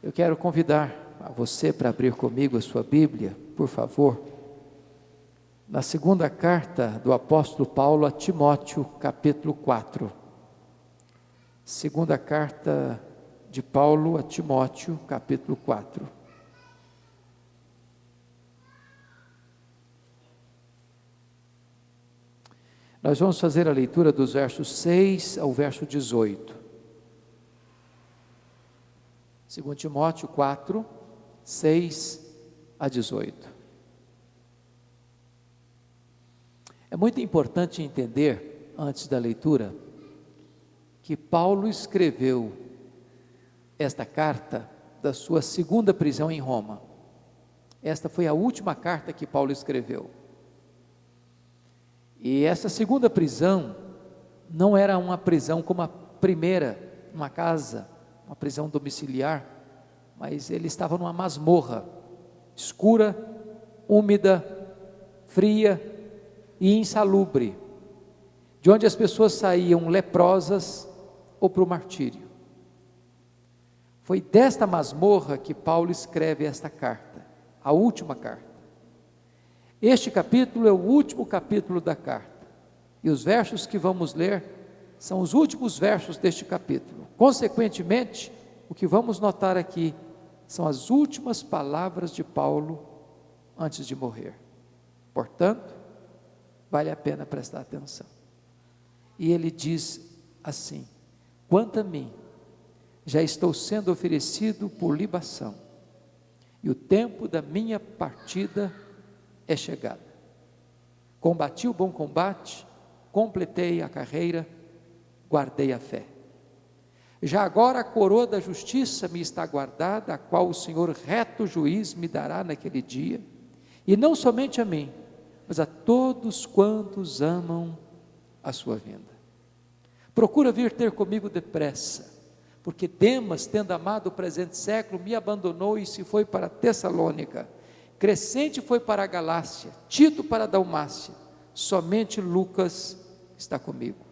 Eu quero convidar a você para abrir comigo a sua Bíblia, por favor, na segunda carta do apóstolo Paulo a Timóteo, capítulo 4. Segunda carta de Paulo a Timóteo, capítulo 4. Nós vamos fazer a leitura dos versos 6 ao verso 18. 2 Timóteo 4, 6 a 18. É muito importante entender, antes da leitura, que Paulo escreveu esta carta da sua segunda prisão em Roma. Esta foi a última carta que Paulo escreveu. E essa segunda prisão não era uma prisão como a primeira, uma casa, uma prisão domiciliar, mas ele estava numa masmorra, escura, úmida, fria e insalubre, de onde as pessoas saíam leprosas ou para o martírio. Foi desta masmorra que Paulo escreve esta carta, a última carta. Este capítulo é o último capítulo da carta, e os versos que vamos ler são os últimos versos deste capítulo. Consequentemente, o que vamos notar aqui são as últimas palavras de Paulo antes de morrer. Portanto, vale a pena prestar atenção. E ele diz assim: quanto a mim, já estou sendo oferecido por libação, e o tempo da minha partida é chegada. Combati o bom combate, completei a carreira, guardei a fé. Já agora a coroa da justiça me está guardada, a qual o Senhor reto juiz me dará naquele dia, e não somente a mim, mas a todos quantos amam a sua vinda. Procura vir ter comigo depressa, porque Demas, tendo amado o presente século, me abandonou e se foi para Tessalônica. Crescente foi para a Galácia, Tito para a Dalmácia, somente Lucas está comigo.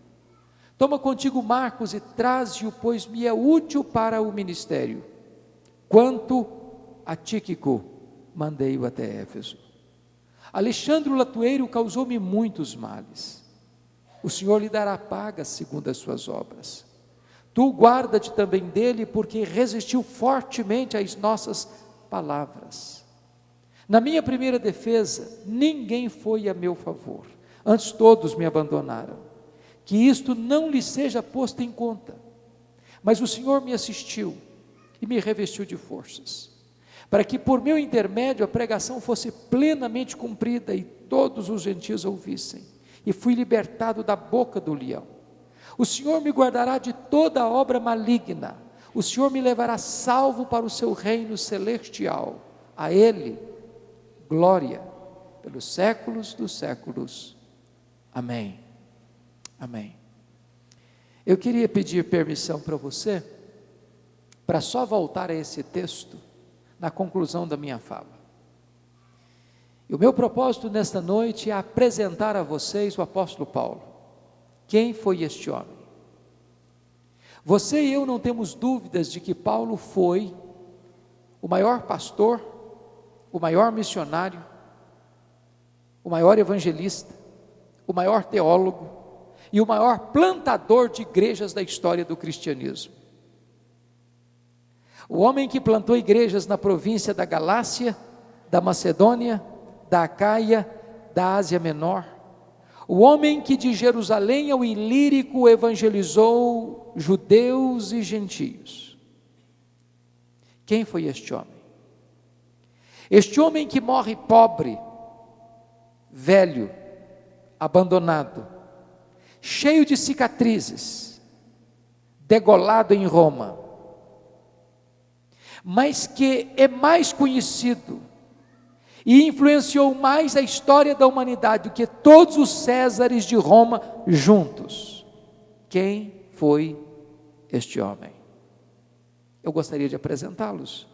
Toma contigo Marcos e traze-o, pois me é útil para o ministério. Quanto a Tíquico, mandei-o até Éfeso. Alexandre o latueiro causou-me muitos males. O Senhor lhe dará paga segundo as suas obras. Tu guarda-te também dele, porque resistiu fortemente às nossas palavras. Na minha primeira defesa, ninguém foi a meu favor, antes todos me abandonaram. Que isto não lhe seja posto em conta, mas o Senhor me assistiu e me revestiu de forças, para que por meu intermédio a pregação fosse plenamente cumprida e todos os gentios ouvissem, e fui libertado da boca do leão. O Senhor me guardará de toda obra maligna, o Senhor me levará salvo para o seu reino celestial. A Ele glória pelos séculos dos séculos. Amém. Amém. Eu queria pedir permissão para você, para só voltar a esse texto, na conclusão da minha fala. E o meu propósito nesta noite é apresentar a vocês o apóstolo Paulo. Quem foi este homem? Você e eu não temos dúvidas de que Paulo foi o maior pastor, o maior missionário, o maior evangelista, o maior teólogo e o maior plantador de igrejas da história do cristianismo. O homem que plantou igrejas na província da Galácia, da Macedônia, da Acaia, da Ásia Menor. O homem que de Jerusalém ao Ilírico evangelizou judeus e gentios. Quem foi este homem? Este homem que morre pobre, velho, abandonado, cheio de cicatrizes, degolado em Roma, mas que é mais conhecido e influenciou mais a história da humanidade do que todos os Césares de Roma juntos. Quem foi este homem? Eu gostaria de apresentá-los,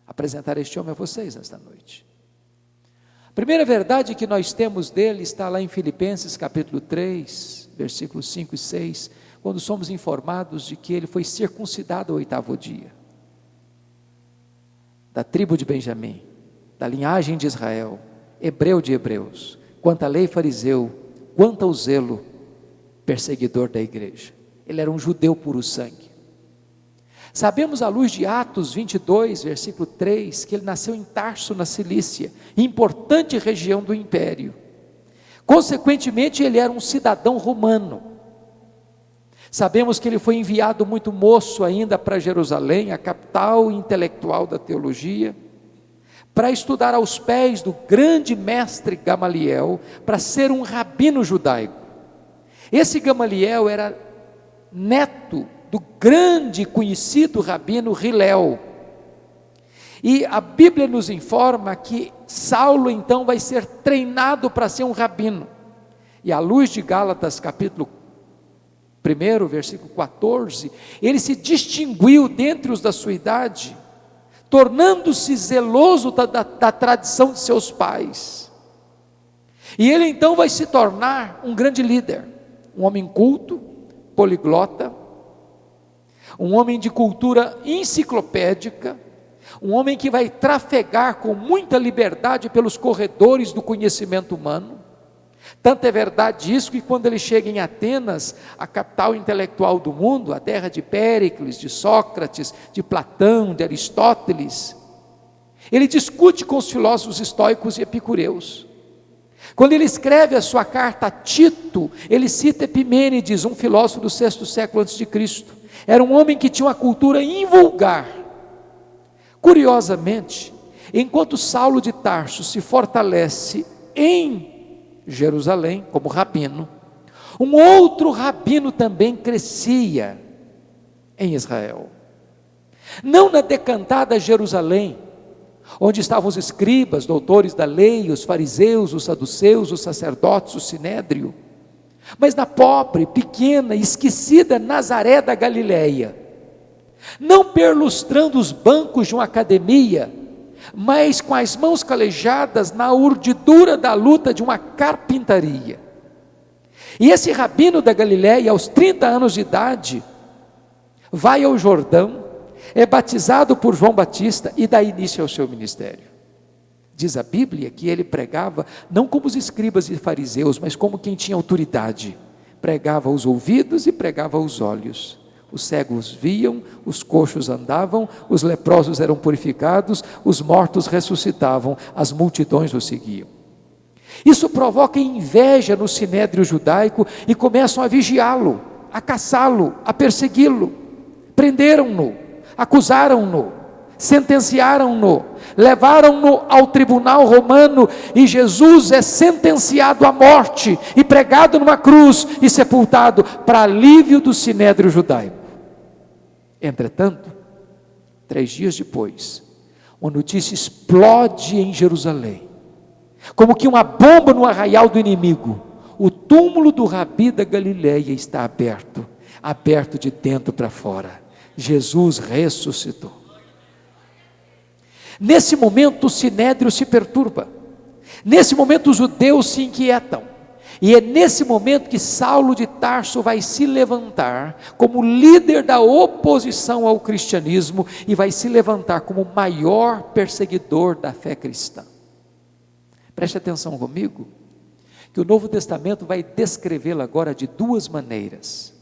apresentar este homem a vocês nesta noite. A primeira verdade que nós temos dele está lá em Filipenses capítulo 3, versículos 5 e 6, quando somos informados de que ele foi circuncidado ao 8º dia. da tribo de Benjamim, da linhagem de Israel, hebreu de hebreus, quanto à lei fariseu, quanto ao zelo, perseguidor da igreja. Ele era um judeu puro sangue. Sabemos à luz de Atos 22, versículo 3, que ele nasceu em Tarso, na Cilícia, importante região do império. Consequentemente, ele era um cidadão romano. Sabemos que ele foi enviado muito moço ainda para Jerusalém, a capital intelectual da teologia, para estudar aos pés do grande mestre Gamaliel, para ser um rabino judaico. Esse Gamaliel era neto do grande conhecido rabino Hilel. E a Bíblia nos informa que Saulo então vai ser treinado para ser um rabino. E à luz de Gálatas capítulo 1, versículo 14, ele se distinguiu dentre os da sua idade, tornando-se zeloso da tradição de seus pais. E ele então vai se tornar um grande líder, um homem culto, poliglota, um homem de cultura enciclopédica, um homem que vai trafegar com muita liberdade pelos corredores do conhecimento humano. Tanto é verdade isso que quando ele chega em Atenas, a capital intelectual do mundo, a terra de Péricles, de Sócrates, de Platão, de Aristóteles, ele discute com os filósofos estoicos e epicureus. Quando ele escreve a sua carta a Tito, ele cita Epimênides, um filósofo do 6º século a.C. Era um homem que tinha uma cultura invulgar. Curiosamente, enquanto Saulo de Tarso se fortalece em Jerusalém como rabino, um outro rabino também crescia em Israel. Não na decantada Jerusalém, onde estavam os escribas, doutores da lei, os fariseus, os saduceus, os sacerdotes, o sinédrio, mas na pobre, pequena, esquecida Nazaré da Galileia, não perlustrando os bancos de uma academia, mas com as mãos calejadas na urdidura da luta de uma carpintaria. E esse rabino da Galileia, aos 30 anos de idade, vai ao Jordão, é batizado por João Batista e dá início ao seu ministério. Diz a Bíblia que ele pregava não como os escribas e fariseus, mas como quem tinha autoridade. Pregava aos ouvidos e pregava aos olhos. Os cegos viam, os coxos andavam, os leprosos eram purificados, os mortos ressuscitavam, as multidões o seguiam. Isso provoca inveja no sinédrio judaico e começam a vigiá-lo, a caçá-lo, a persegui-lo. Prenderam-no, acusaram-no, sentenciaram-no, levaram-no ao tribunal romano e Jesus é sentenciado à morte e pregado numa cruz e sepultado para alívio do sinédrio judaico. Entretanto, 3 dias depois, uma notícia explode em Jerusalém, como que uma bomba no arraial do inimigo. O túmulo do Rabi da Galileia está aberto, aberto de dentro para fora. Jesus ressuscitou. Nesse momento o sinédrio se perturba, nesse momento os judeus se inquietam, e é nesse momento que Saulo de Tarso vai se levantar como líder da oposição ao cristianismo e vai se levantar como o maior perseguidor da fé cristã. Preste atenção comigo, que o Novo Testamento vai descrevê-lo agora de 2 maneiras,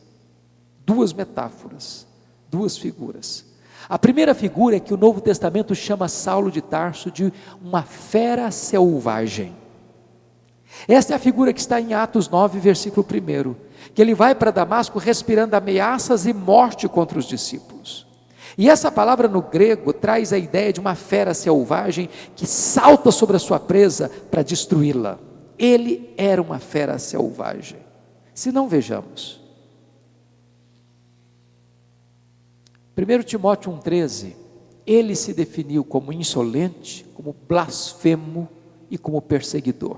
2 metáforas, 2 figuras. A primeira figura é que o Novo Testamento chama Saulo de Tarso de uma fera selvagem. Esta é a figura que está em Atos 9, versículo 1, que ele vai para Damasco respirando ameaças e morte contra os discípulos. E essa palavra no grego traz a ideia de uma fera selvagem que salta sobre a sua presa para destruí-la. Ele era uma fera selvagem. Se não, vejamos. 1 Timóteo 1,13, ele se definiu como insolente, como blasfemo e como perseguidor.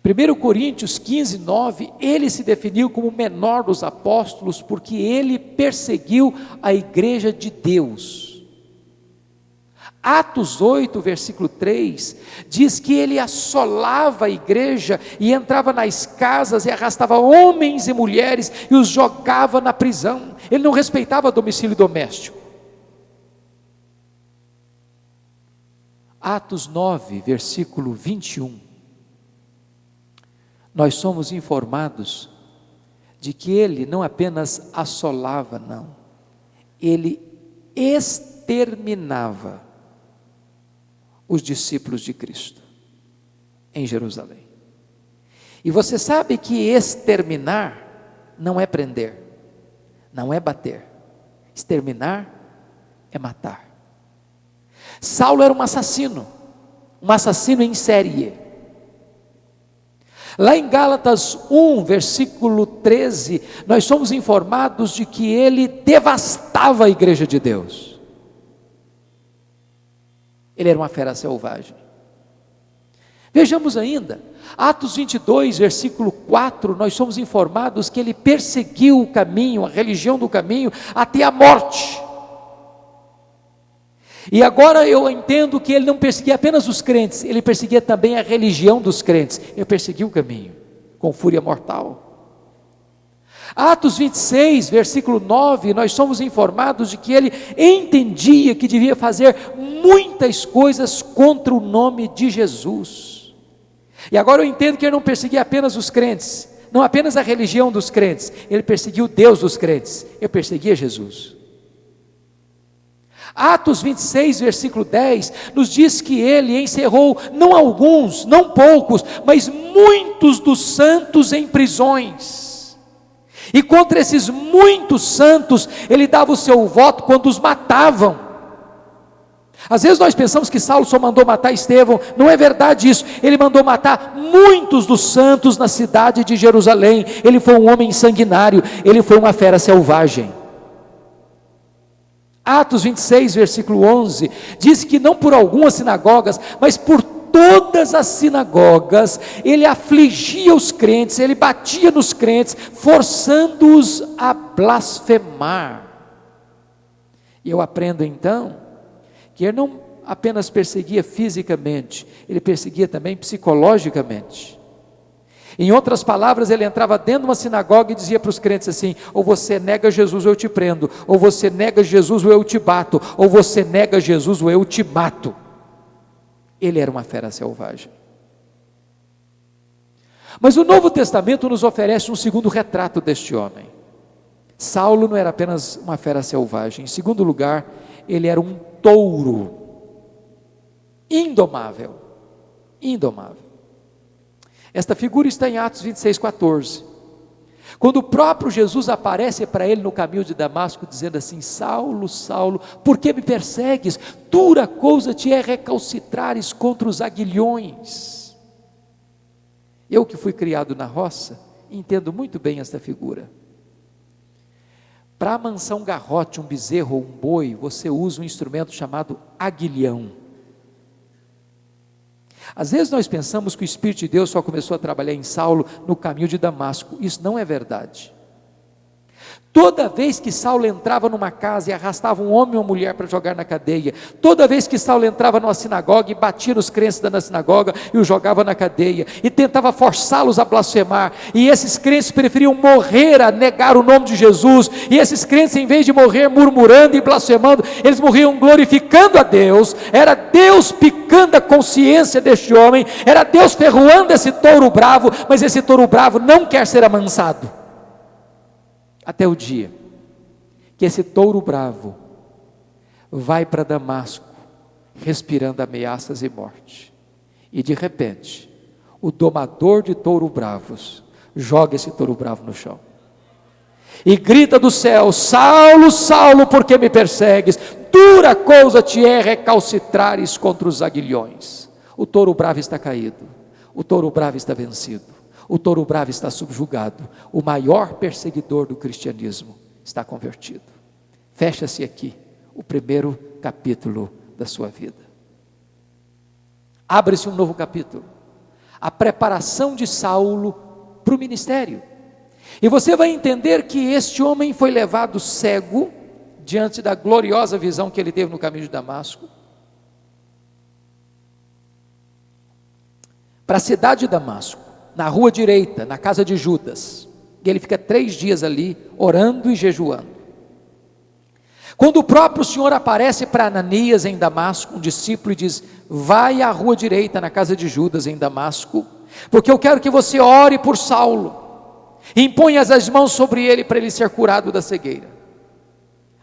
1 Coríntios 15:9, ele se definiu como o menor dos apóstolos, porque ele perseguiu a igreja de Deus. Atos 8, versículo 3, diz que ele assolava a igreja e entrava nas casas e arrastava homens e mulheres e os jogava na prisão. Ele não respeitava domicílio doméstico. Atos 9, versículo 21, nós somos informados de que ele não apenas assolava, não, ele exterminava os discípulos de Cristo em Jerusalém. E você sabe que exterminar não é prender, não é bater. Exterminar é matar. Saulo era um assassino em série. Lá em Gálatas 1, versículo 13, nós somos informados de que ele devastava a igreja de Deus. Ele era uma fera selvagem. Vejamos ainda, Atos 22, versículo 4, nós somos informados que ele perseguiu o caminho, a religião do caminho, até a morte. E agora eu entendo que ele não perseguia apenas os crentes, ele perseguia também a religião dos crentes. Ele perseguiu o caminho, com fúria mortal. Atos 26, versículo 9, nós somos informados de que ele entendia que devia fazer muitas coisas contra o nome de Jesus. E agora eu entendo que ele não perseguia apenas os crentes, não apenas a religião dos crentes, ele perseguiu o Deus dos crentes, ele perseguia Jesus. Atos 26, versículo 10, nos diz que ele encerrou não alguns, não poucos, mas muitos dos santos em prisões. E contra esses muitos santos, ele dava o seu voto quando os matavam. Às vezes nós pensamos que Saulo só mandou matar Estevão, não é verdade isso. Ele mandou matar muitos dos santos na cidade de Jerusalém. Ele foi um homem sanguinário, ele foi uma fera selvagem. Atos 26, versículo 11, diz que não por algumas sinagogas, mas por todas as sinagogas, ele afligia os crentes, ele batia nos crentes, forçando-os a blasfemar. E eu aprendo então, que ele não apenas perseguia fisicamente, ele perseguia também psicologicamente. Em outras palavras, ele entrava dentro de uma sinagoga e dizia para os crentes assim: ou você nega Jesus ou eu te prendo, ou você nega Jesus ou eu te bato, ou você nega Jesus ou eu te mato. Ele era uma fera selvagem. Mas o Novo Testamento nos oferece um segundo retrato deste homem. Saulo não era apenas uma fera selvagem, em segundo lugar, ele era um touro, indomável. Esta figura está em Atos 26, 14, quando o próprio Jesus aparece para ele no caminho de Damasco, dizendo assim: Saulo, Saulo, por que me persegues? Dura coisa te é recalcitrares contra os aguilhões. Eu que fui criado na roça, entendo muito bem esta figura. Para amansar um garrote, um bezerro ou um boi, você usa um instrumento chamado aguilhão. Às vezes nós pensamos que o Espírito de Deus só começou a trabalhar em Saulo no caminho de Damasco. Isso não é verdade. Toda vez que Saulo entrava numa casa e arrastava um homem ou uma mulher para jogar na cadeia, toda vez que Saulo entrava numa sinagoga e batia nos crentes da sinagoga e os jogava na cadeia, e tentava forçá-los a blasfemar, e esses crentes preferiam morrer a negar o nome de Jesus, e esses crentes, em vez de morrer murmurando e blasfemando, eles morriam glorificando a Deus. Era Deus picando a consciência deste homem, era Deus ferroando esse touro bravo, mas esse touro bravo não quer ser amansado. Até o dia que esse touro bravo vai para Damasco, respirando ameaças e morte, e de repente, o domador de touro bravos joga esse touro bravo no chão, e grita do céu: Saulo, Saulo, por que me persegues? Dura coisa te é recalcitrares contra os aguilhões. O touro bravo está caído, o touro bravo está vencido, o touro bravo está subjugado, o maior perseguidor do cristianismo está convertido. Fecha-se aqui o primeiro capítulo da sua vida. Abre-se um novo capítulo, a preparação de Saulo para o ministério. E você vai entender que este homem foi levado cego, diante da gloriosa visão que ele teve no caminho de Damasco, para a cidade de Damasco, na rua direita, na casa de Judas, e ele fica 3 dias ali, orando e jejuando. Quando o próprio Senhor aparece para Ananias em Damasco, um discípulo, e diz: vai à rua direita, na casa de Judas em Damasco, porque eu quero que você ore por Saulo, e imponha as mãos sobre ele para ele ser curado da cegueira.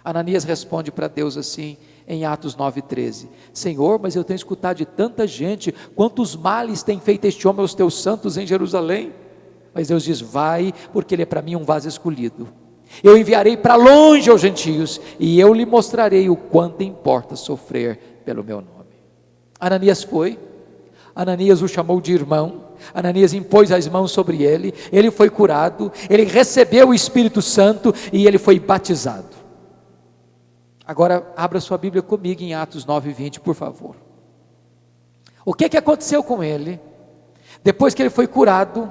Ananias responde para Deus assim, em Atos 9,13: Senhor, mas eu tenho escutado de tanta gente, quantos males tem feito este homem aos teus santos em Jerusalém. Mas Deus diz: vai, porque ele é para mim um vaso escolhido. Eu enviarei para longe aos gentios, e eu lhe mostrarei o quanto importa sofrer pelo meu nome. Ananias foi, Ananias o chamou de irmão, Ananias impôs as mãos sobre ele, ele foi curado, ele recebeu o Espírito Santo e ele foi batizado. Agora abra sua Bíblia comigo em Atos 9:20, por favor. O que aconteceu com ele, depois que ele foi curado,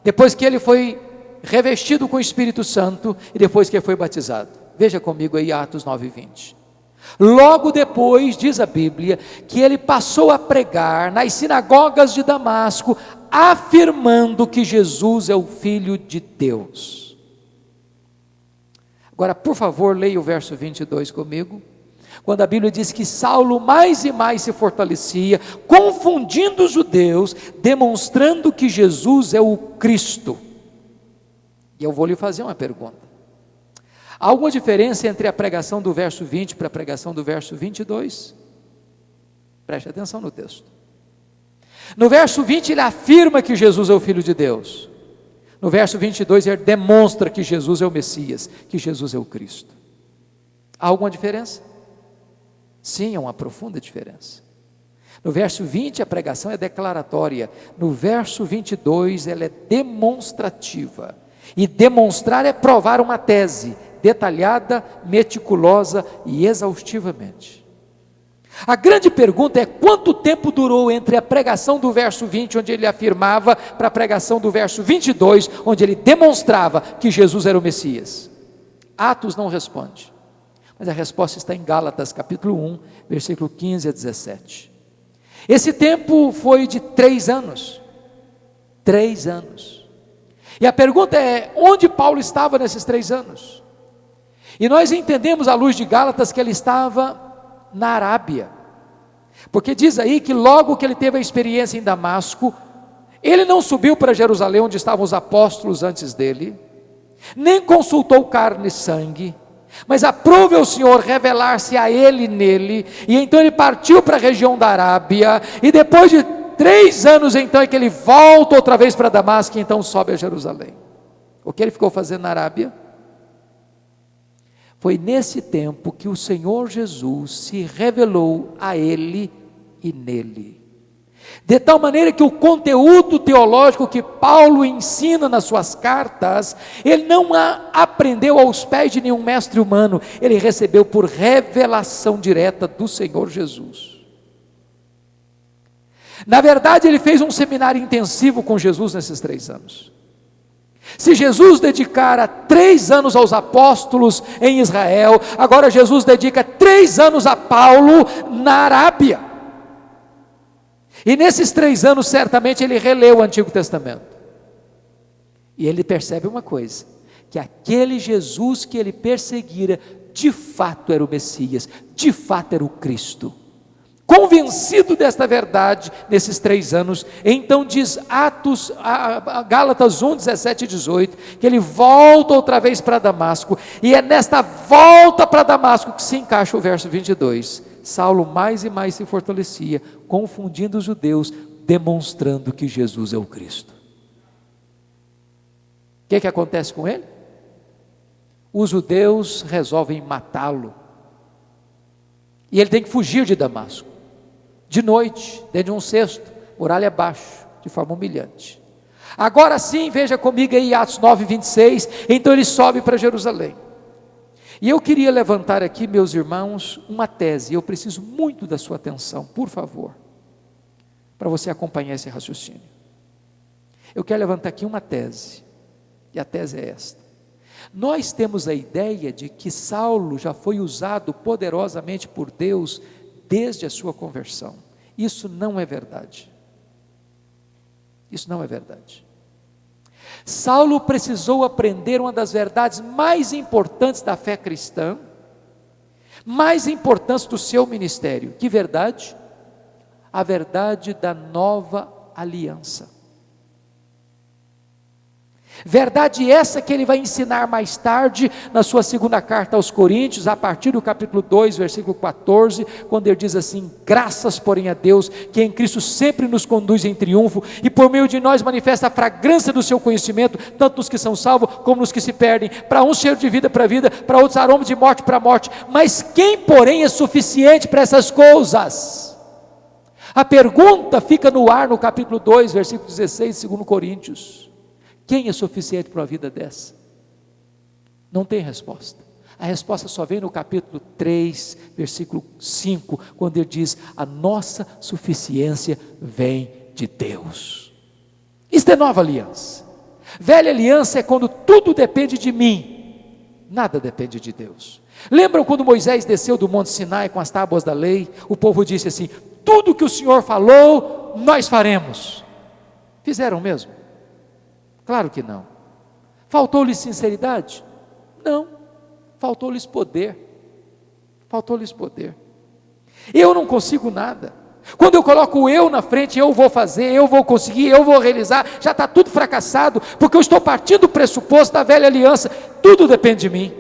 depois que ele foi revestido com o Espírito Santo e depois que ele foi batizado? Veja comigo aí Atos 9:20. Logo depois, diz a Bíblia, que ele passou a pregar nas sinagogas de Damasco, afirmando que Jesus é o Filho de Deus. Agora, por favor, leia o verso 22 comigo, quando a Bíblia diz que Saulo mais e mais se fortalecia, confundindo os judeus, demonstrando que Jesus é o Cristo. E eu vou lhe fazer uma pergunta: há alguma diferença entre a pregação do verso 20 para a pregação do verso 22? Preste atenção no texto. No verso 20 ele afirma que Jesus é o Filho de Deus. No verso 22 ele demonstra que Jesus é o Messias, que Jesus é o Cristo. Há alguma diferença? Sim, há uma profunda diferença. No verso 20 a pregação é declaratória, no verso 22 ela é demonstrativa. E demonstrar é provar uma tese, detalhada, meticulosa e exaustivamente. A grande pergunta é: quanto tempo durou entre a pregação do verso 20, onde ele afirmava, para a pregação do verso 22, onde ele demonstrava que Jesus era o Messias? Atos não responde, mas a resposta está em Gálatas capítulo 1, versículo 15 a 17. Esse tempo foi de 3 anos. 3 anos. E a pergunta é: onde Paulo estava nesses 3 anos? E nós entendemos à luz de Gálatas que ele estava na Arábia, porque diz aí que logo que ele teve a experiência em Damasco, ele não subiu para Jerusalém, onde estavam os apóstolos antes dele, nem consultou carne e sangue, mas aprove ao Senhor revelar-se a ele nele, e então ele partiu para a região da Arábia, e depois de 3 anos então é que ele volta outra vez para Damasco, e então sobe a Jerusalém. O que ele ficou fazendo na Arábia? Foi nesse tempo que o Senhor Jesus se revelou a ele e nele, de tal maneira que o conteúdo teológico que Paulo ensina nas suas cartas, ele não aprendeu aos pés de nenhum mestre humano, ele recebeu por revelação direta do Senhor Jesus. Na verdade, ele fez um seminário intensivo com Jesus nesses 3 anos. Se Jesus dedicara 3 anos aos apóstolos em Israel, agora Jesus dedica 3 anos a Paulo na Arábia. E nesses 3 anos, certamente, ele releu o Antigo Testamento. E ele percebe uma coisa: que aquele Jesus que ele perseguira, de fato era o Messias, de fato era o Cristo. Convencido desta verdade, nesses 3 anos, então diz Gálatas 1, 17 e 18, que ele volta outra vez para Damasco, e é nesta volta para Damasco que se encaixa o verso 22, Saulo mais e mais se fortalecia, confundindo os judeus, demonstrando que Jesus é o Cristo. O que acontece com ele? Os judeus resolvem matá-lo, e ele tem que fugir de Damasco, de noite, dentro de um cesto, muralha abaixo, de forma humilhante. Agora sim, veja comigo aí Atos 9, 26, então ele sobe para Jerusalém. E eu queria levantar aqui, meus irmãos, uma tese, eu preciso muito da sua atenção, por favor, para você acompanhar esse raciocínio. Eu quero levantar aqui uma tese, e a tese é esta: nós temos a ideia de que Saulo já foi usado poderosamente por Deus desde a sua conversão. Isso não é verdade. Isso não é verdade. Saulo precisou aprender uma das verdades mais importantes da fé cristã, mais importância do seu ministério. Que verdade? A verdade da nova aliança. Verdade essa que ele vai ensinar mais tarde na sua segunda carta aos Coríntios, a partir do capítulo 2, versículo 14, quando ele diz assim: graças porém a Deus, que em Cristo sempre nos conduz em triunfo, e por meio de nós manifesta a fragrância do seu conhecimento, tanto nos que são salvos, como nos que se perdem. Para uns cheiro de vida para a vida, para outros aroma de morte para a morte. Mas quem porém é suficiente para essas coisas? A pergunta fica no ar no capítulo 2, versículo 16, segundo Coríntios. Quem é suficiente para uma vida dessa? Não tem resposta. A resposta só vem no capítulo 3, versículo 5, quando ele diz: a nossa suficiência vem de Deus. Isto é nova aliança. Velha aliança é quando tudo depende de mim, nada depende de Deus. Lembram quando Moisés desceu do Monte Sinai com as tábuas da lei? O povo disse assim: tudo que o Senhor falou, nós faremos. Fizeram mesmo? Claro que não. Faltou-lhes sinceridade? Não. Faltou-lhes poder. Faltou-lhes poder. Eu não consigo nada. Quando eu coloco o eu na frente, eu vou fazer, eu vou conseguir, eu vou realizar, já está tudo fracassado, porque eu estou partindo do pressuposto da velha aliança. Tudo depende de mim.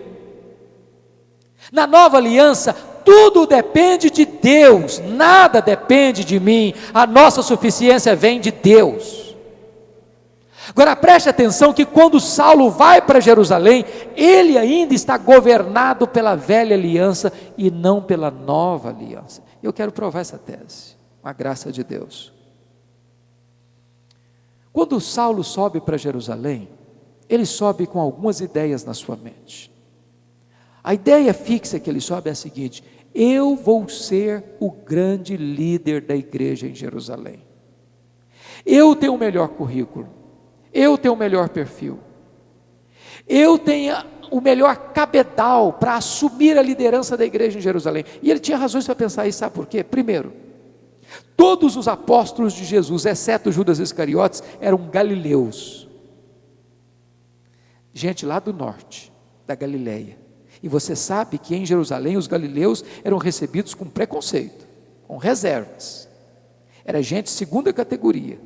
Na nova aliança, tudo depende de Deus, nada depende de mim. A nossa suficiência vem de Deus. Agora preste atenção que quando Saulo vai para Jerusalém, ele ainda está governado pela velha aliança e não pela nova aliança. Eu quero provar essa tese, com a graça de Deus. Quando Saulo sobe para Jerusalém, ele sobe com algumas ideias na sua mente. A ideia fixa que ele sobe é a seguinte: eu vou ser o grande líder da igreja em Jerusalém. Eu tenho o melhor currículo. Eu tenho o melhor perfil, eu tenho o melhor cabedal para assumir a liderança da igreja em Jerusalém. E ele tinha razões para pensar isso, sabe por quê? Primeiro, todos os apóstolos de Jesus, exceto Judas Iscariotes, eram galileus, gente lá do norte, da Galileia. E você sabe que em Jerusalém os galileus eram recebidos com preconceito, com reservas, era gente de segunda categoria.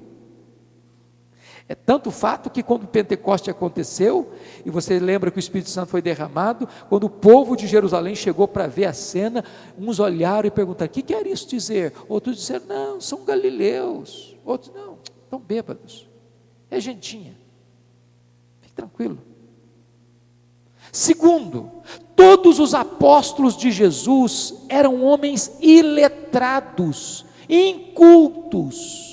É tanto fato que quando o Pentecoste aconteceu, e você lembra que o Espírito Santo foi derramado, quando o povo de Jerusalém chegou para ver a cena, uns olharam e perguntaram: o que quer isso dizer? Outros disseram: não, são galileus. Outros: não, estão bêbados, é gentinha, fique tranquilo. Segundo, todos os apóstolos de Jesus eram homens iletrados, incultos.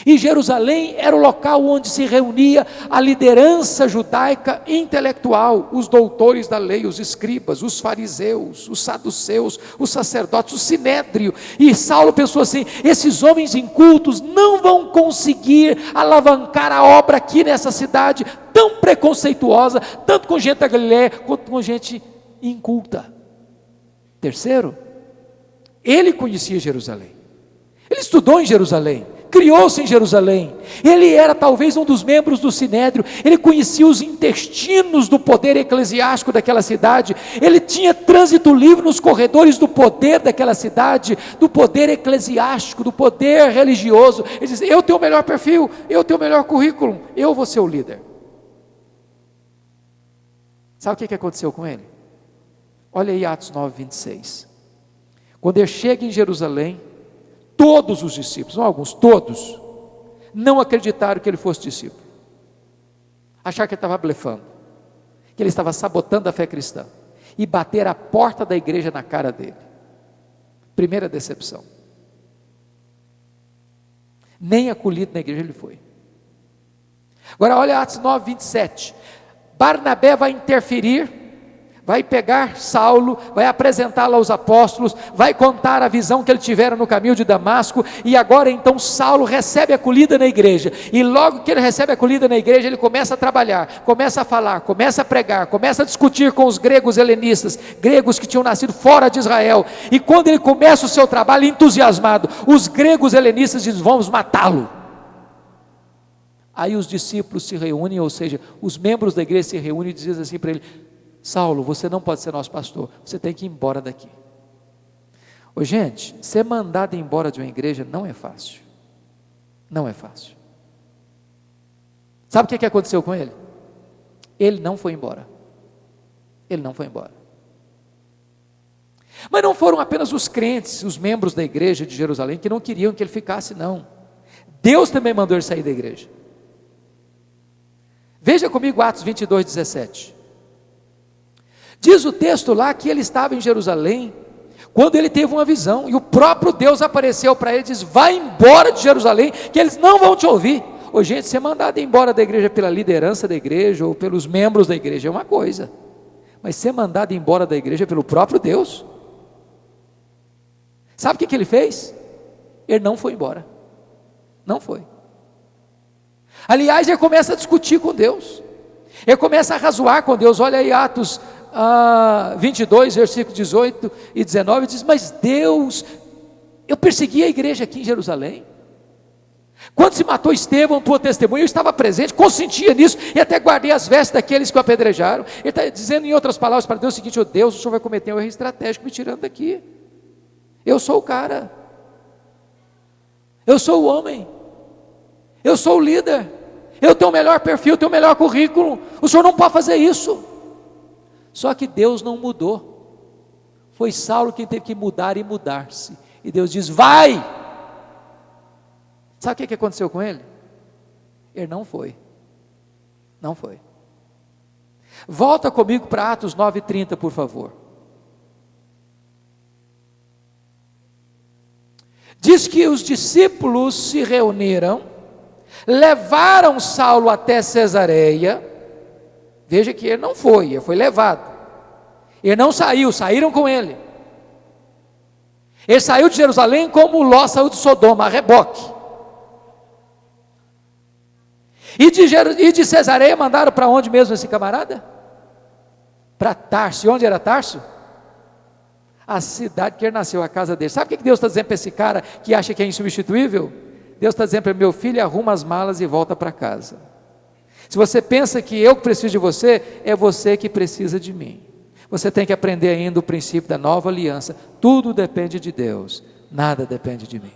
E Jerusalém era o local onde se reunia a liderança judaica intelectual, os doutores da lei, os escribas, os fariseus, os saduceus, os sacerdotes, o sinédrio. E Saulo pensou assim: esses homens incultos não vão conseguir alavancar a obra aqui nessa cidade tão preconceituosa, tanto com gente da Galileia quanto com gente inculta. Terceiro, ele conhecia Jerusalém, ele estudou em Jerusalém, criou-se em Jerusalém, ele era talvez um dos membros do Sinédrio, ele conhecia os intestinos do poder eclesiástico daquela cidade, ele tinha trânsito livre nos corredores do poder daquela cidade, do poder eclesiástico, do poder religioso. Ele diz: eu tenho o melhor perfil, eu tenho o melhor currículo, eu vou ser o líder. Sabe o que aconteceu com ele? Olha aí Atos 9, 26, quando ele chega em Jerusalém, todos os discípulos, não alguns, todos, não acreditaram que ele fosse discípulo, acharam que ele estava blefando, que ele estava sabotando a fé cristã, e bateram a porta da igreja na cara dele. Primeira decepção, nem acolhido na igreja ele foi. Agora olha Atos 9, 27, Barnabé vai interferir, vai pegar Saulo, vai apresentá-lo aos apóstolos, vai contar a visão que ele tivera no caminho de Damasco, e agora então Saulo recebe acolhida na igreja, e logo que ele recebe acolhida na igreja, ele começa a trabalhar, começa a falar, começa a pregar, começa a discutir com os gregos helenistas, gregos que tinham nascido fora de Israel, e quando ele começa o seu trabalho entusiasmado, os gregos helenistas dizem: vamos matá-lo. Aí os discípulos se reúnem, ou seja, os membros da igreja se reúnem e dizem assim para ele: Saulo, você não pode ser nosso pastor, você tem que ir embora daqui. Ô gente, ser mandado embora de uma igreja não é fácil, não é fácil. Sabe o que aconteceu com ele? Ele não foi embora, ele não foi embora. Mas não foram apenas os crentes, os membros da igreja de Jerusalém, que não queriam que ele ficasse, não. Deus também mandou ele sair da igreja. Veja comigo Atos 22, 17. Diz o texto lá que ele estava em Jerusalém, quando ele teve uma visão, e o próprio Deus apareceu para ele e diz: vai embora de Jerusalém, que eles não vão te ouvir. Ô gente, ser mandado embora da igreja pela liderança da igreja, ou pelos membros da igreja é uma coisa, mas ser mandado embora da igreja pelo próprio Deus, sabe o que ele fez? Ele não foi embora, não foi. Aliás, ele começa a discutir com Deus, ele começa a razoar com Deus. Olha aí Atos 22, versículos 18 e 19, diz: mas Deus, eu persegui a igreja aqui em Jerusalém, quando se matou Estevão por testemunho, eu estava presente, consentia nisso, e até guardei as vestes daqueles que o apedrejaram. Ele está dizendo em outras palavras para Deus o seguinte: ô Deus, o Senhor vai cometer um erro estratégico me tirando daqui, eu sou o cara, eu sou o homem, eu sou o líder, eu tenho o melhor perfil, eu tenho o melhor currículo, o Senhor não pode fazer isso. Só que Deus não mudou, foi Saulo quem teve que mudar e mudar-se, e Deus diz: vai. Sabe o que aconteceu com ele? Ele não foi, não foi. Volta comigo para Atos 9:30, por favor. Diz que os discípulos se reuniram, levaram Saulo até Cesareia. Veja que ele não foi, ele foi levado, ele não saiu, saíram com ele. Ele saiu de Jerusalém como Ló saiu de Sodoma, a reboque. E de Cesareia mandaram para onde mesmo esse camarada? Para Tarso. E onde era Tarso? A cidade que ele nasceu, a casa dele. Sabe o que Deus está dizendo para esse cara que acha que é insubstituível? Deus está dizendo para ele: meu filho, arruma as malas e volta para casa. Se você pensa que eu preciso de você, é você que precisa de mim. Você tem que aprender ainda o princípio da nova aliança. Tudo depende de Deus, nada depende de mim.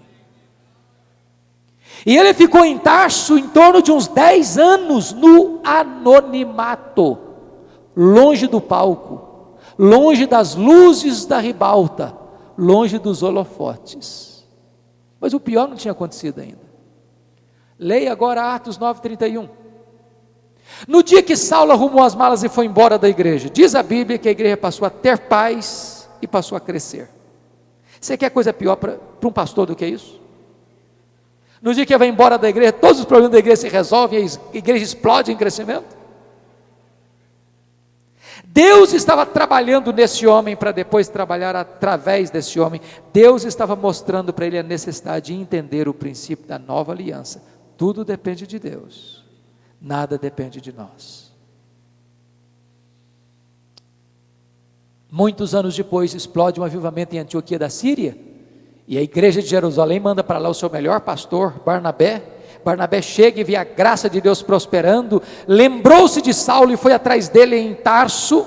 E ele ficou em Tarso em torno de uns 10 anos no anonimato, longe do palco, longe das luzes da ribalta, longe dos holofotes. Mas o pior não tinha acontecido ainda. Leia agora Atos 9:31. No dia que Saulo arrumou as malas e foi embora da igreja, diz a Bíblia que a igreja passou a ter paz e passou a crescer. Você quer coisa pior para um pastor do que isso? No dia que ele vai embora da igreja, todos os problemas da igreja se resolvem, a igreja explode em crescimento. Deus estava trabalhando nesse homem para depois trabalhar através desse homem. Deus estava mostrando para ele a necessidade de entender o princípio da nova aliança. Tudo depende de Deus, nada depende de nós. Muitos anos depois explode um avivamento em Antioquia da Síria, e a igreja de Jerusalém manda para lá o seu melhor pastor, Barnabé. Barnabé chega e vê a graça de Deus prosperando, lembrou-se de Saulo e foi atrás dele em Tarso,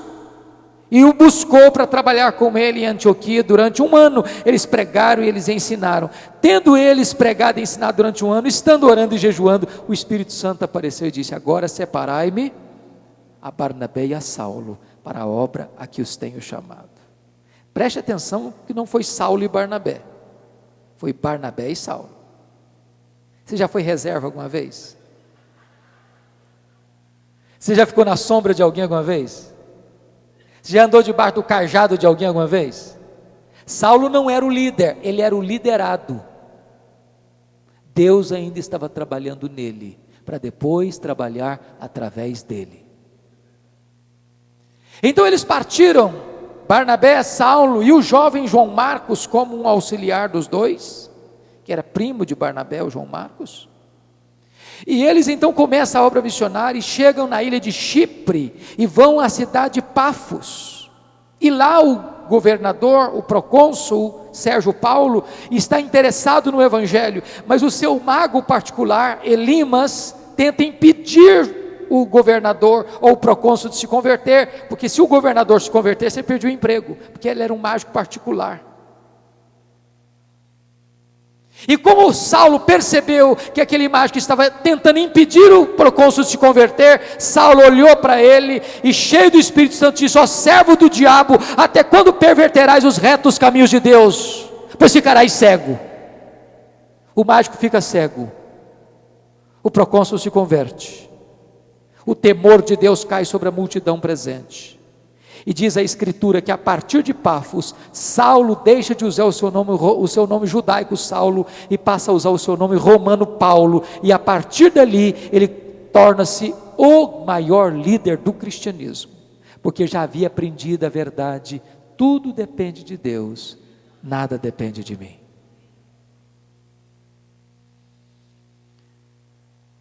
e o buscou para trabalhar com ele em Antioquia durante 1 ano. Eles pregaram e eles ensinaram. Tendo eles pregado e ensinado durante 1 ano, estando orando e jejuando, o Espírito Santo apareceu e disse: agora separai-me a Barnabé e a Saulo para a obra a que os tenho chamado. Preste atenção que não foi Saulo e Barnabé, foi Barnabé e Saulo. Você já foi reserva alguma vez? Você já ficou na sombra de alguém alguma vez? Você já andou debaixo do cajado de alguém alguma vez? Saulo não era o líder, ele era o liderado. Deus ainda estava trabalhando nele, para depois trabalhar através dele. Então eles partiram, Barnabé, Saulo e o jovem João Marcos como um auxiliar dos dois, que era primo de Barnabé, o João Marcos. E eles então começam a obra missionária e chegam na ilha de Chipre e vão à cidade de Pafos. E lá o governador, o procônsul Sérgio Paulo, está interessado no evangelho, mas o seu mago particular, Elimas, tenta impedir o governador ou o procônsul de se converter, porque se o governador se converter, você perdeu o emprego, porque ele era um mágico particular. E como Saulo percebeu que aquele mágico estava tentando impedir o procônsul de se converter, Saulo olhou para ele e, cheio do Espírito Santo, disse: ó servo do diabo, até quando perverterás os retos caminhos de Deus? Pois ficarás cego. O mágico fica cego, o procônsul se converte, o temor de Deus cai sobre a multidão presente. E diz a Escritura que a partir de Pafos, Saulo deixa de usar o seu nome judaico Saulo e passa a usar o seu nome romano Paulo, e a partir dali ele torna-se o maior líder do cristianismo, porque já havia aprendido a verdade: tudo depende de Deus, nada depende de mim.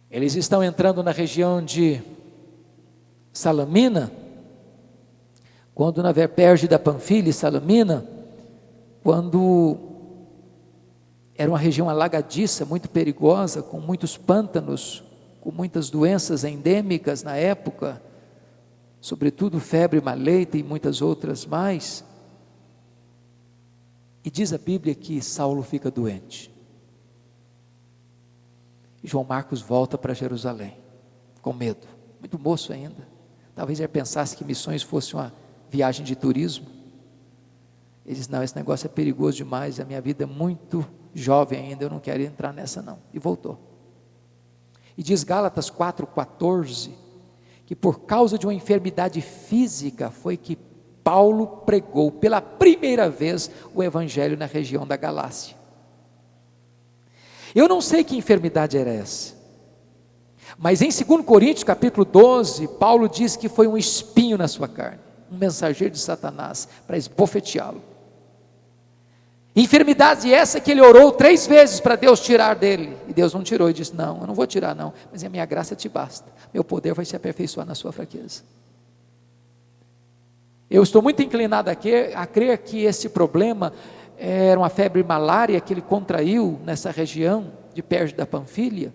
Eles estão entrando na região de Salamina, quando na Perge da Panfilha e Salamina, quando era uma região alagadiça, muito perigosa, com muitos pântanos, com muitas doenças endêmicas na época, sobretudo febre maleita e muitas outras mais. E diz a Bíblia que Saulo fica doente. E João Marcos volta para Jerusalém, com medo, muito moço ainda. Talvez ele pensasse que missões fosse uma viagem de turismo. Ele diz: não, esse negócio é perigoso demais, a minha vida é muito jovem ainda, eu não quero entrar nessa não. E voltou. E diz Gálatas 4,14, que por causa de uma enfermidade física, foi que Paulo pregou pela primeira vez o evangelho na região da Galácia. Eu não sei que enfermidade era essa, mas em 2 Coríntios capítulo 12, Paulo diz que foi um espinho na sua carne, um mensageiro de Satanás, para esbofeteá-lo. Enfermidade essa que ele orou 3 vezes para Deus tirar dele, e Deus não tirou, e disse: não, eu não vou tirar não, mas a minha graça te basta, meu poder vai se aperfeiçoar na sua fraqueza. Eu estou muito inclinado a crer que esse problema era uma febre malária que ele contraiu nessa região de Perge da Panfilha,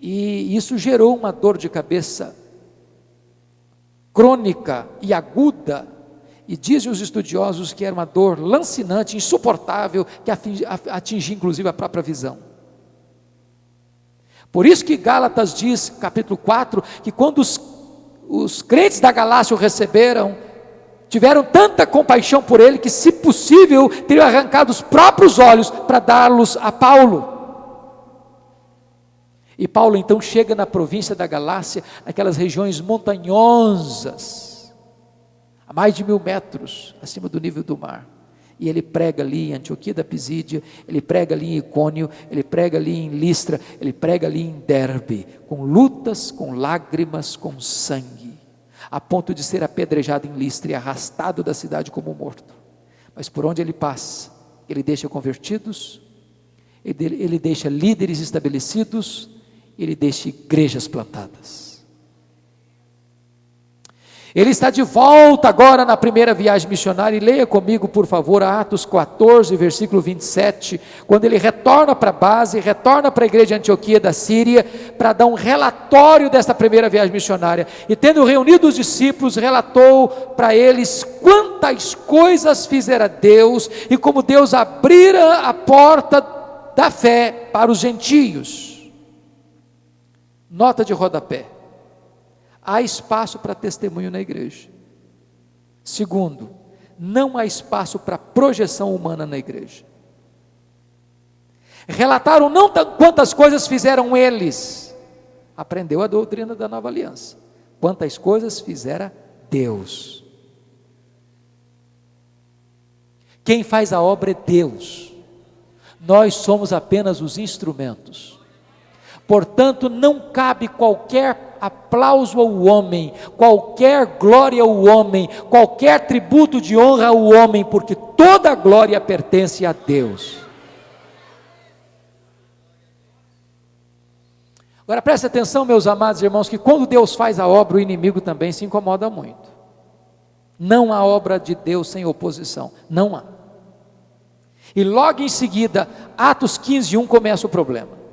e isso gerou uma dor de cabeça crônica e aguda, e dizem os estudiosos que era uma dor lancinante, insuportável, que atingia inclusive a própria visão. Por isso que Gálatas diz, capítulo 4, que quando os crentes da Galácia o receberam, tiveram tanta compaixão por ele, que se possível, teriam arrancado os próprios olhos para dar-los a Paulo. E Paulo então chega na província da Galácia, naquelas regiões montanhosas, a mais de 1000 metros acima do nível do mar, e ele prega ali em Antioquia da Pisídia, ele prega ali em Icônio, ele prega ali em Listra, ele prega ali em Derbe, com lutas, com lágrimas, com sangue, a ponto de ser apedrejado em Listra e arrastado da cidade como morto. Mas por onde ele passa, ele deixa convertidos, ele deixa líderes estabelecidos, ele deixa igrejas plantadas. Ele está de volta agora na primeira viagem missionária, e leia comigo por favor Atos 14, versículo 27, quando ele retorna para a base, retorna para a igreja de Antioquia da Síria, para dar um relatório desta primeira viagem missionária, e tendo reunido os discípulos, relatou para eles quantas coisas fizera Deus, e como Deus abrira a porta da fé para os gentios. Nota de rodapé: há espaço para testemunho na igreja. Segundo, não há espaço para projeção humana na igreja. Relataram não quantas coisas fizeram eles, aprendeu a doutrina da nova aliança, quantas coisas fizera Deus. Quem faz a obra é Deus, nós somos apenas os instrumentos. Portanto, não cabe qualquer aplauso ao homem, qualquer glória ao homem, qualquer tributo de honra ao homem, porque toda a glória pertence a Deus. Agora preste atenção, meus amados irmãos, que quando Deus faz a obra, o inimigo também se incomoda muito. Não há obra de Deus sem oposição, não há. E logo em seguida, Atos 15:1 começa o problema.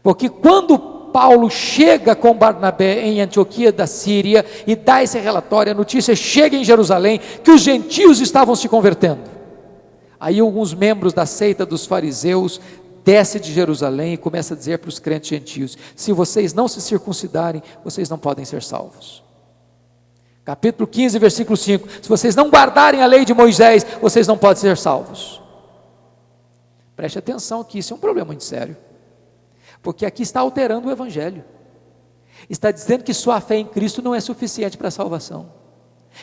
Porque quando Paulo chega com Barnabé em Antioquia da Síria e dá esse relatório, a notícia chega em Jerusalém que os gentios estavam se convertendo. Aí alguns membros da seita dos fariseus desce de Jerusalém e começa a dizer para os crentes gentios: se vocês não se circuncidarem, vocês não podem ser salvos. Capítulo 15, versículo 5: se vocês não guardarem a lei de Moisés, vocês não podem ser salvos. Preste atenção que isso é um problema muito sério, porque aqui está alterando o evangelho, está dizendo que sua fé em Cristo não é suficiente para a salvação,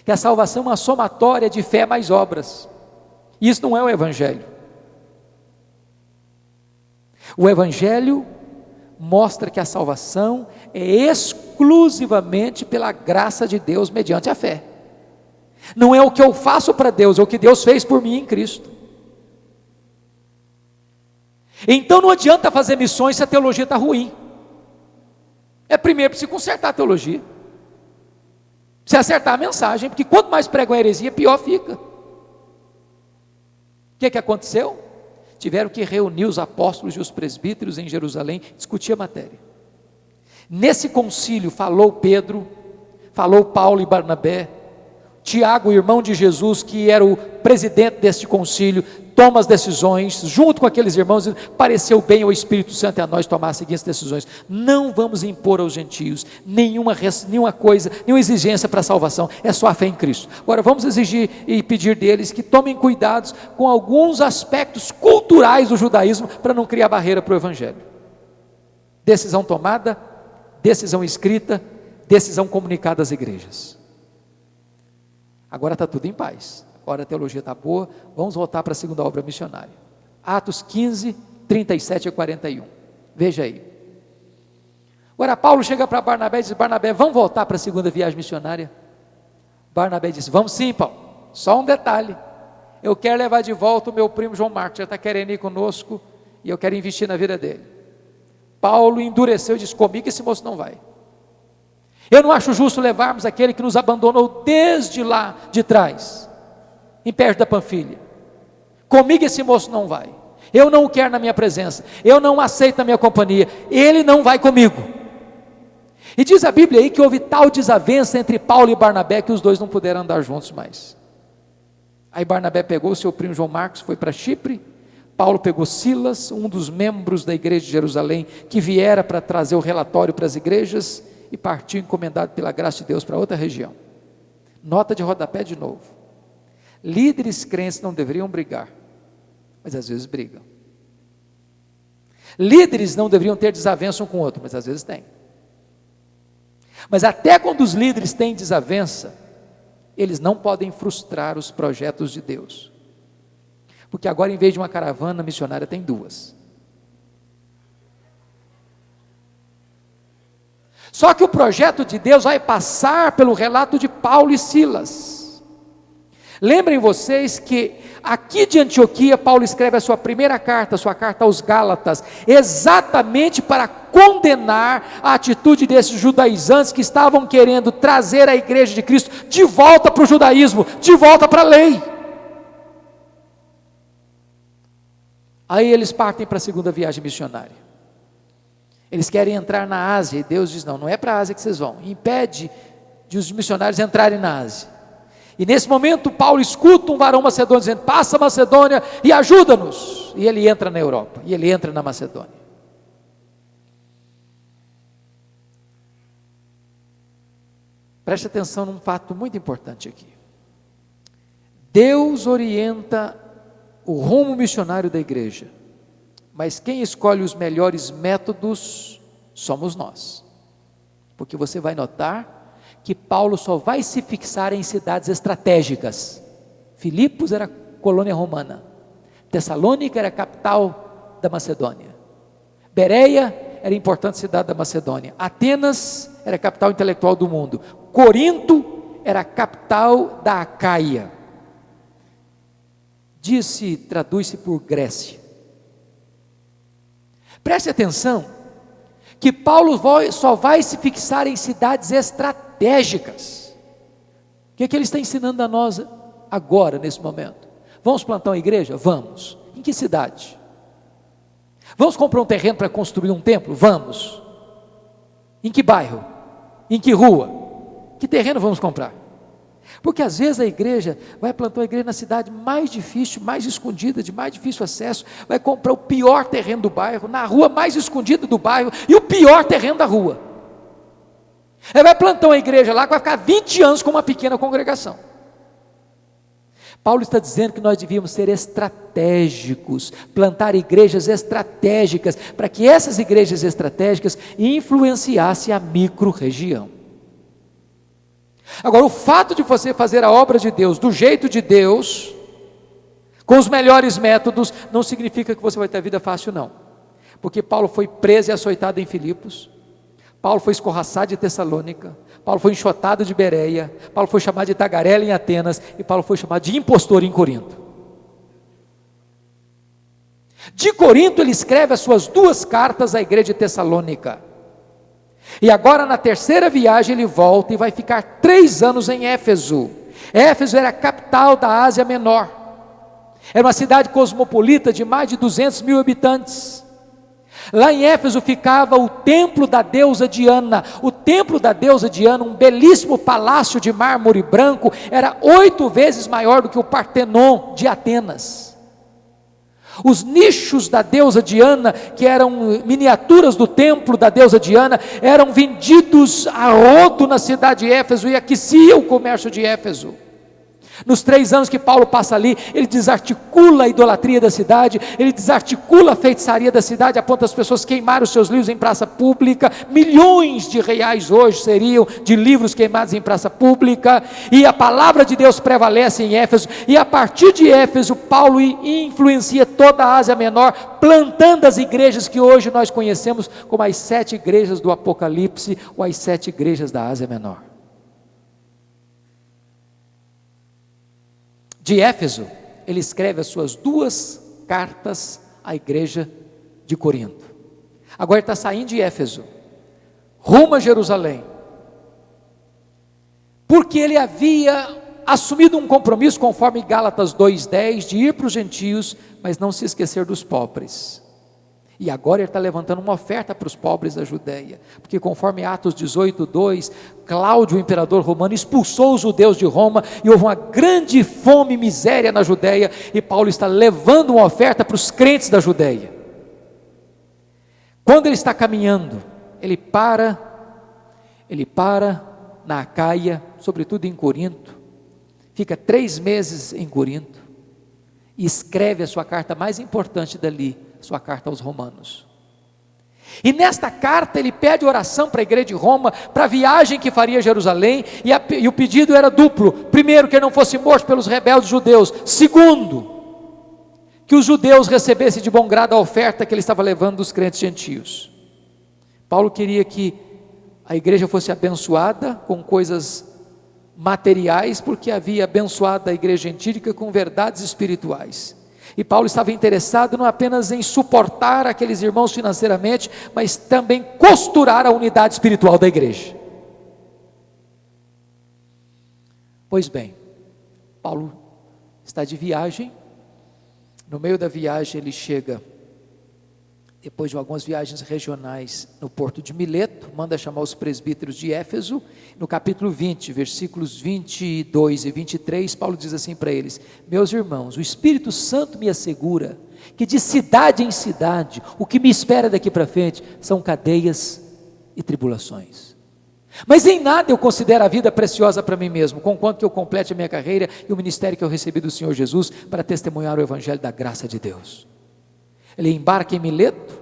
que a salvação é uma somatória de fé mais obras. Isso não é o evangelho. O evangelho mostra que a salvação é exclusivamente pela graça de Deus mediante a fé. Não é o que eu faço para Deus, é o que Deus fez por mim em Cristo. Então não adianta fazer missões se a teologia está ruim. Primeiro preciso consertar a teologia, precisa acertar a mensagem, porque quanto mais pregam a heresia, pior fica. O que aconteceu? Tiveram que reunir os apóstolos e os presbíteros em Jerusalém, discutir a matéria. Nesse concílio falou Pedro, falou Paulo e Barnabé. Tiago, irmão de Jesus, que era o presidente deste concílio, toma as decisões, junto com aqueles irmãos, pareceu bem ao Espírito Santo e a nós tomar as seguintes decisões: não vamos impor aos gentios nenhuma coisa, nenhuma exigência para a salvação, é só a fé em Cristo. Agora vamos exigir e pedir deles que tomem cuidados com alguns aspectos culturais do judaísmo, para não criar barreira para o evangelho. Decisão tomada, decisão escrita, decisão comunicada às igrejas. Agora está tudo em paz, agora a teologia está boa, vamos voltar para a segunda obra missionária. Atos 15, 37 a 41, veja aí. Agora Paulo chega para Barnabé e diz: Barnabé, vamos voltar para a segunda viagem missionária? Barnabé disse: vamos sim, Paulo, só um detalhe, eu quero levar de volta o meu primo João Marcos, já está querendo ir conosco, e eu quero investir na vida dele. Paulo endureceu e disse: comigo esse moço não vai. Eu não acho justo levarmos aquele que nos abandonou desde lá de trás, em perto da Panfilha. Comigo esse moço não vai, eu não o quero na minha presença, eu não aceito na minha companhia, ele não vai comigo. E diz a Bíblia aí que houve tal desavença entre Paulo e Barnabé, que os dois não puderam andar juntos mais. Aí Barnabé pegou o seu primo João Marcos, foi para Chipre. Paulo pegou Silas, um dos membros da igreja de Jerusalém, que viera para trazer o relatório para as igrejas, e partiu encomendado pela graça de Deus para outra região. Nota de rodapé de novo: líderes crentes não deveriam brigar, mas às vezes brigam. Líderes não deveriam ter desavença um com o outro, mas às vezes tem. Mas até quando os líderes têm desavença, eles não podem frustrar os projetos de Deus, porque agora, em vez de uma caravana missionária, tem duas. Só que o projeto de Deus vai passar pelo relato de Paulo e Silas. Lembrem vocês que aqui de Antioquia, Paulo escreve a sua primeira carta, sua carta aos Gálatas, exatamente para condenar a atitude desses judaizantes que estavam querendo trazer a igreja de Cristo de volta para o judaísmo, de volta para a lei. Aí eles partem para a segunda viagem missionária. Eles querem entrar na Ásia, e Deus diz: não, não é para a Ásia que vocês vão, impede de os missionários entrarem na Ásia. E nesse momento Paulo escuta um varão macedônio dizendo: passa a Macedônia e ajuda-nos. E ele entra na Europa, e ele entra na Macedônia. Preste atenção num fato muito importante aqui. Deus orienta o rumo missionário da igreja, mas quem escolhe os melhores métodos somos nós. Porque você vai notar que Paulo só vai se fixar em cidades estratégicas. Filipos era colônia romana, Tessalônica era a capital da Macedônia, Bereia era a importante cidade da Macedônia, Atenas era a capital intelectual do mundo, Corinto era a capital da Acaia. Traduz-se por Grécia. Preste atenção, que Paulo só vai se fixar em cidades estratégicas. O que ele está ensinando a nós agora, nesse momento? Vamos plantar uma igreja? Vamos. Em que cidade? Vamos comprar um terreno para construir um templo? Vamos. Em que bairro? Em que rua? Que terreno vamos comprar? Porque às vezes a igreja vai plantar uma igreja na cidade mais difícil, mais escondida, de mais difícil acesso, vai comprar o pior terreno do bairro, na rua mais escondida do bairro, e o pior terreno da rua. Aí vai plantar uma igreja lá que vai ficar 20 anos com uma pequena congregação. Paulo está dizendo que nós devíamos ser estratégicos, plantar igrejas estratégicas, para que essas igrejas estratégicas influenciassem a micro-região. Agora, o fato de você fazer a obra de Deus do jeito de Deus, com os melhores métodos, não significa que você vai ter vida fácil, não. Porque Paulo foi preso e açoitado em Filipos, Paulo foi escorraçado em Tessalônica, Paulo foi enxotado de Bereia, Paulo foi chamado de tagarela em Atenas, e Paulo foi chamado de impostor em Corinto. De Corinto ele escreve as suas 2 cartas à igreja de Tessalônica. E agora na terceira viagem ele volta e vai ficar 3 anos em Éfeso. Éfeso era a capital da Ásia Menor. Era uma cidade cosmopolita de mais de 200 mil habitantes. Lá em Éfeso ficava o templo da deusa Diana. O templo da deusa Diana, um belíssimo palácio de mármore branco, era 8 vezes maior do que o Partenon de Atenas. Os nichos da deusa Diana, que eram miniaturas do templo da deusa Diana, eram vendidos a rodo na cidade de Éfeso e aquecia o comércio de Éfeso. Nos 3 anos que Paulo passa ali, ele desarticula a idolatria da cidade, ele desarticula a feitiçaria da cidade, a ponto das pessoas queimarem os seus livros em praça pública. Milhões de reais hoje seriam de livros queimados em praça pública, e a palavra de Deus prevalece em Éfeso, e a partir de Éfeso, Paulo influencia toda a Ásia Menor, plantando as igrejas que hoje nós conhecemos como as 7 igrejas do Apocalipse, ou as 7 igrejas da Ásia Menor. De Éfeso, ele escreve as suas 2 cartas à igreja de Corinto. Agora ele está saindo de Éfeso, rumo a Jerusalém, porque ele havia assumido um compromisso, conforme Gálatas 2,10, de ir para os gentios, mas não se esquecer dos pobres. E agora ele está levantando uma oferta para os pobres da Judeia, porque conforme Atos 18:2, Cláudio, o imperador romano, expulsou os judeus de Roma, e houve uma grande fome e miséria na Judeia, e Paulo está levando uma oferta para os crentes da Judeia. Quando ele está caminhando, ele para na Acaia, sobretudo em Corinto, fica 3 meses em Corinto, e escreve a sua carta mais importante dali, sua carta aos Romanos. E nesta carta ele pede oração para a igreja de Roma, para a viagem que faria a Jerusalém, e o pedido era duplo: primeiro, que ele não fosse morto pelos rebeldes judeus; segundo, que os judeus recebessem de bom grado a oferta que ele estava levando dos crentes gentios. Paulo queria que a igreja fosse abençoada com coisas materiais, porque havia abençoado a igreja gentílica com verdades espirituais. E Paulo estava interessado não apenas em suportar aqueles irmãos financeiramente, mas também costurar a unidade espiritual da igreja. Pois bem, Paulo está de viagem. No meio da viagem ele chega, depois de algumas viagens regionais, no porto de Mileto, manda chamar os presbíteros de Éfeso. No capítulo 20, versículos 22 e 23, Paulo diz assim para eles: meus irmãos, o Espírito Santo me assegura que de cidade em cidade, o que me espera daqui para frente são cadeias e tribulações. Mas em nada eu considero a vida preciosa para mim mesmo, conquanto que eu complete a minha carreira e o ministério que eu recebi do Senhor Jesus, para testemunhar o evangelho da graça de Deus. Ele embarca em Mileto,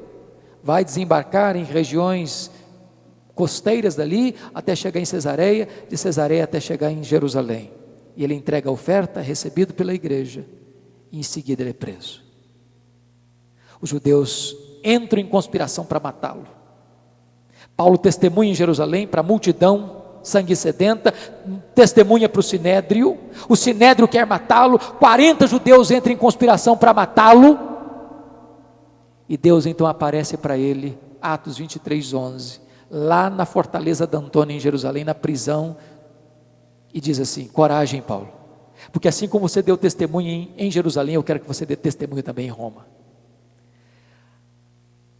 vai desembarcar em regiões costeiras dali, até chegar em Cesareia, de Cesareia até chegar em Jerusalém, e ele entrega a oferta, recebido pela igreja, e em seguida ele é preso. Os judeus entram em conspiração para matá-lo. Paulo testemunha em Jerusalém para a multidão sangue sedenta, testemunha para o Sinédrio quer matá-lo, 40 judeus entram em conspiração para matá-lo, e Deus então aparece para ele, Atos 23:11, lá na fortaleza de Antônio em Jerusalém, na prisão, e diz assim: coragem, Paulo, porque assim como você deu testemunho em Jerusalém, eu quero que você dê testemunho também em Roma.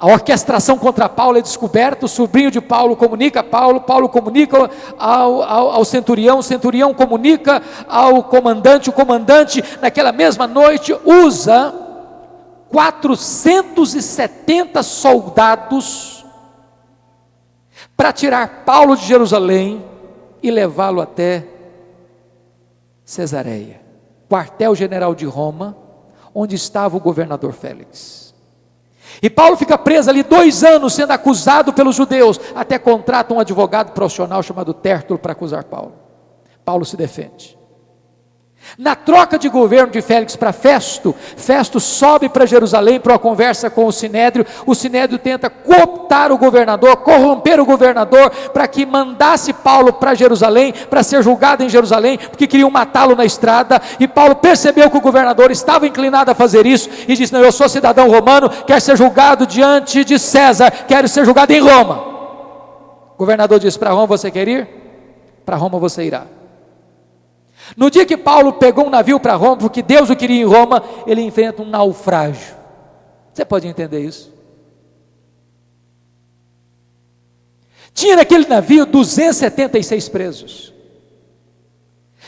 A orquestração contra Paulo é descoberta, o sobrinho de Paulo comunica a Paulo, Paulo comunica ao centurião, o centurião comunica ao comandante, o comandante naquela mesma noite usa 470 soldados para tirar Paulo de Jerusalém e levá-lo até Cesareia, quartel-general de Roma, onde estava o governador Félix. E Paulo fica preso ali 2 anos, sendo acusado pelos judeus, até contrata um advogado profissional chamado Tértulo para acusar Paulo. Paulo se defende. Na troca de governo de Félix para Festo, Festo sobe para Jerusalém para uma conversa com o Sinédrio tenta cooptar o governador, corromper o governador, para que mandasse Paulo para Jerusalém, para ser julgado em Jerusalém, porque queriam matá-lo na estrada, e Paulo percebeu que o governador estava inclinado a fazer isso, e disse: não, eu sou cidadão romano, quero ser julgado diante de César, quero ser julgado em Roma. O governador disse: para Roma você quer ir? Para Roma você irá. No dia que Paulo pegou um navio para Roma, porque Deus o queria em Roma, ele enfrenta um naufrágio. Você pode entender isso? Tinha naquele navio 276 presos.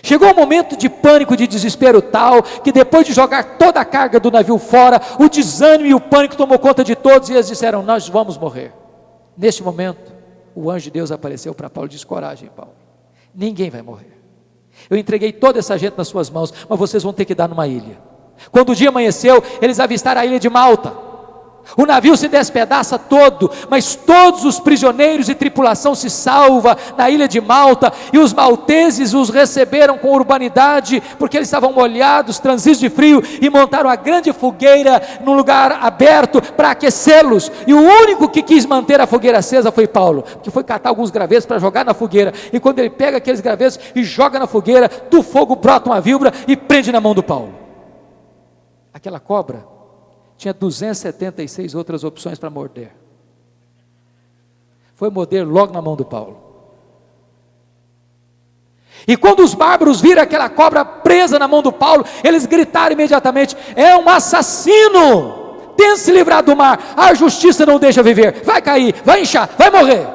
Chegou um momento de pânico, de desespero tal, que depois de jogar toda a carga do navio fora, o desânimo e o pânico tomou conta de todos, e eles disseram: nós vamos morrer. Neste momento, o anjo de Deus apareceu para Paulo e disse: coragem, Paulo, ninguém vai morrer. Eu entreguei toda essa gente nas suas mãos, mas vocês vão ter que dar numa ilha. Quando o dia amanheceu, eles avistaram a ilha de Malta. O navio se despedaça todo, mas todos os prisioneiros e tripulação se salva na ilha de Malta, e os malteses os receberam com urbanidade, porque eles estavam molhados, transidos de frio, e montaram uma grande fogueira num lugar aberto para aquecê-los, e o único que quis manter a fogueira acesa foi Paulo, que foi catar alguns gravetos para jogar na fogueira, e quando ele pega aqueles gravetos e joga na fogueira, do fogo brota uma víbora e prende na mão do Paulo. Aquela cobra tinha 276 outras opções para morder. Foi morder logo na mão do Paulo. E quando os bárbaros viram aquela cobra presa na mão do Paulo, eles gritaram imediatamente: é um assassino, tenta se livrar do mar, a justiça não deixa viver, vai cair, vai inchar, vai morrer.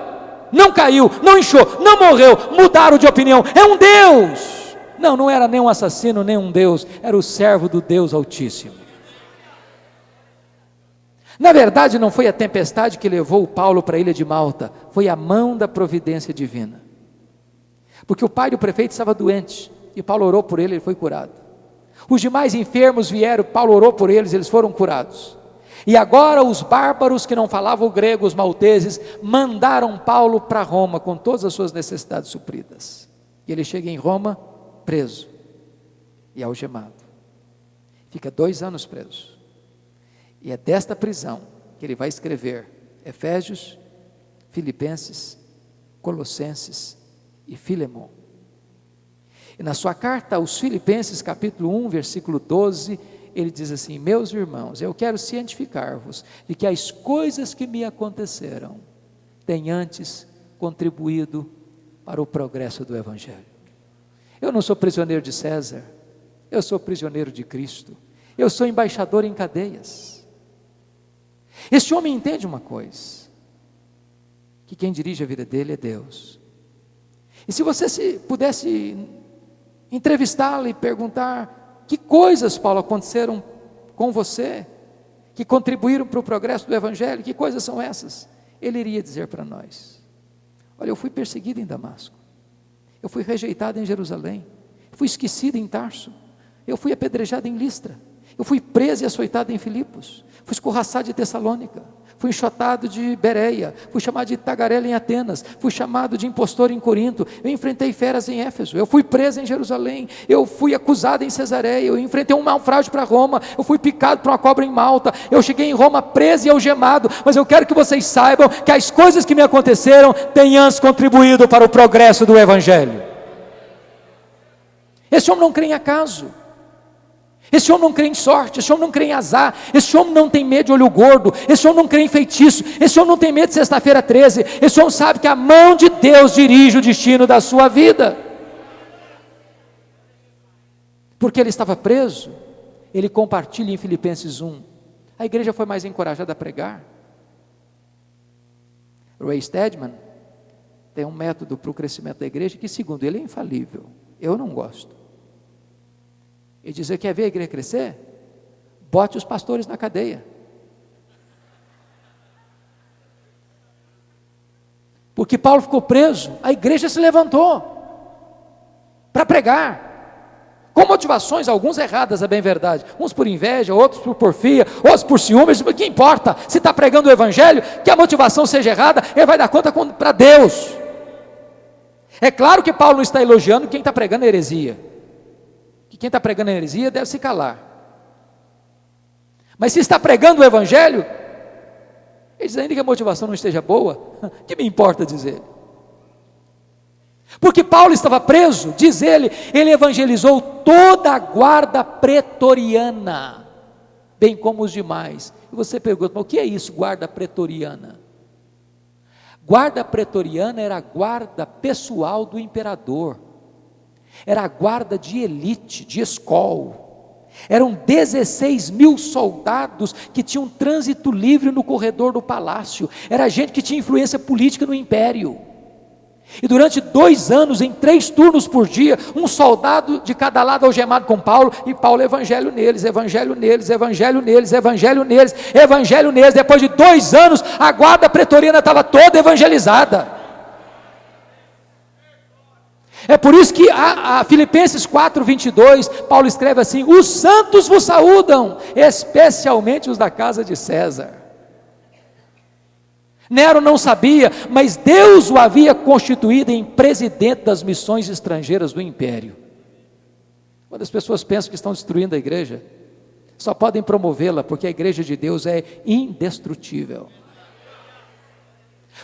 Não caiu, não inchou, não morreu, mudaram de opinião, é um Deus. Não, não era nem um assassino, nem um Deus, era o servo do Deus Altíssimo. Na verdade, não foi a tempestade que levou Paulo para a ilha de Malta, foi a mão da providência divina. Porque o pai do prefeito estava doente, e Paulo orou por ele, ele foi curado. Os demais enfermos vieram, Paulo orou por eles, eles foram curados. E agora os bárbaros que não falavam grego, os malteses, mandaram Paulo para Roma, com todas as suas necessidades supridas. E ele chega em Roma, preso e algemado. Fica 2 anos preso. E é desta prisão que ele vai escrever Efésios, Filipenses, Colossenses e Filemon. E na sua carta aos Filipenses, capítulo 1, versículo 12, ele diz assim: meus irmãos, eu quero cientificar-vos de que as coisas que me aconteceram têm antes contribuído para o progresso do Evangelho. Eu não sou prisioneiro de César, eu sou prisioneiro de Cristo, eu sou embaixador em cadeias. Este homem entende uma coisa, que quem dirige a vida dele é Deus. E se você pudesse entrevistá-lo e perguntar: que coisas, Paulo, aconteceram com você, que contribuíram para o progresso do Evangelho, que coisas são essas? Ele iria dizer para nós: olha, eu fui perseguido em Damasco, eu fui rejeitado em Jerusalém, fui esquecido em Tarso, eu fui apedrejado em Listra, eu fui preso e açoitado em Filipos, fui escorraçado de Tessalônica, fui enxotado de Bereia, fui chamado de tagarela em Atenas, fui chamado de impostor em Corinto, eu enfrentei feras em Éfeso, eu fui preso em Jerusalém, eu fui acusado em Cesareia, eu enfrentei um naufrágio para Roma, eu fui picado por uma cobra em Malta, eu cheguei em Roma preso e algemado, mas eu quero que vocês saibam que as coisas que me aconteceram têm antes contribuído para o progresso do Evangelho. Esse homem não crê em acaso, esse homem não crê em sorte, esse homem não crê em azar, esse homem não tem medo de olho gordo, esse homem não crê em feitiço, esse homem não tem medo de sexta-feira 13, esse homem sabe que a mão de Deus dirige o destino da sua vida. Porque ele estava preso, ele compartilha em Filipenses 1, a igreja foi mais encorajada a pregar, Ray Stedman tem um método para o crescimento da igreja que, segundo ele, é infalível. Eu não gosto. Ele diz: quer ver a igreja crescer? Bote os pastores na cadeia. Porque Paulo ficou preso, a igreja se levantou para pregar, com motivações, alguns erradas, é bem verdade, uns por inveja, outros por porfia, outros por ciúmes. O que importa? Se está pregando o evangelho, que a motivação seja errada, ele vai dar conta para Deus. É claro que Paulo não está elogiando quem está pregando heresia, que quem está pregando heresia deve se calar, mas se está pregando o evangelho, ele diz: ainda que a motivação não esteja boa, que me importa, diz ele. Porque Paulo estava preso, diz ele evangelizou toda a guarda pretoriana, bem como os demais. E você pergunta: mas o que é isso, guarda pretoriana? Guarda pretoriana era a guarda pessoal do imperador, era a guarda de elite, de escol. Eram 16 mil soldados que tinham trânsito livre no corredor do palácio. Era gente que tinha influência política no império. E durante 2 anos, em 3 turnos por dia, um soldado de cada lado algemado com Paulo, e Paulo evangelho neles, evangelho neles, evangelho neles, evangelho neles, evangelho neles. Depois de 2 anos, a guarda pretoriana estava toda evangelizada. É por isso que a Filipenses 4:22, Paulo escreve assim: os santos vos saúdam, especialmente os da casa de César. Nero não sabia, mas Deus o havia constituído em presidente das missões estrangeiras do império. Quando as pessoas pensam que estão destruindo a igreja, só podem promovê-la, porque a igreja de Deus é indestrutível.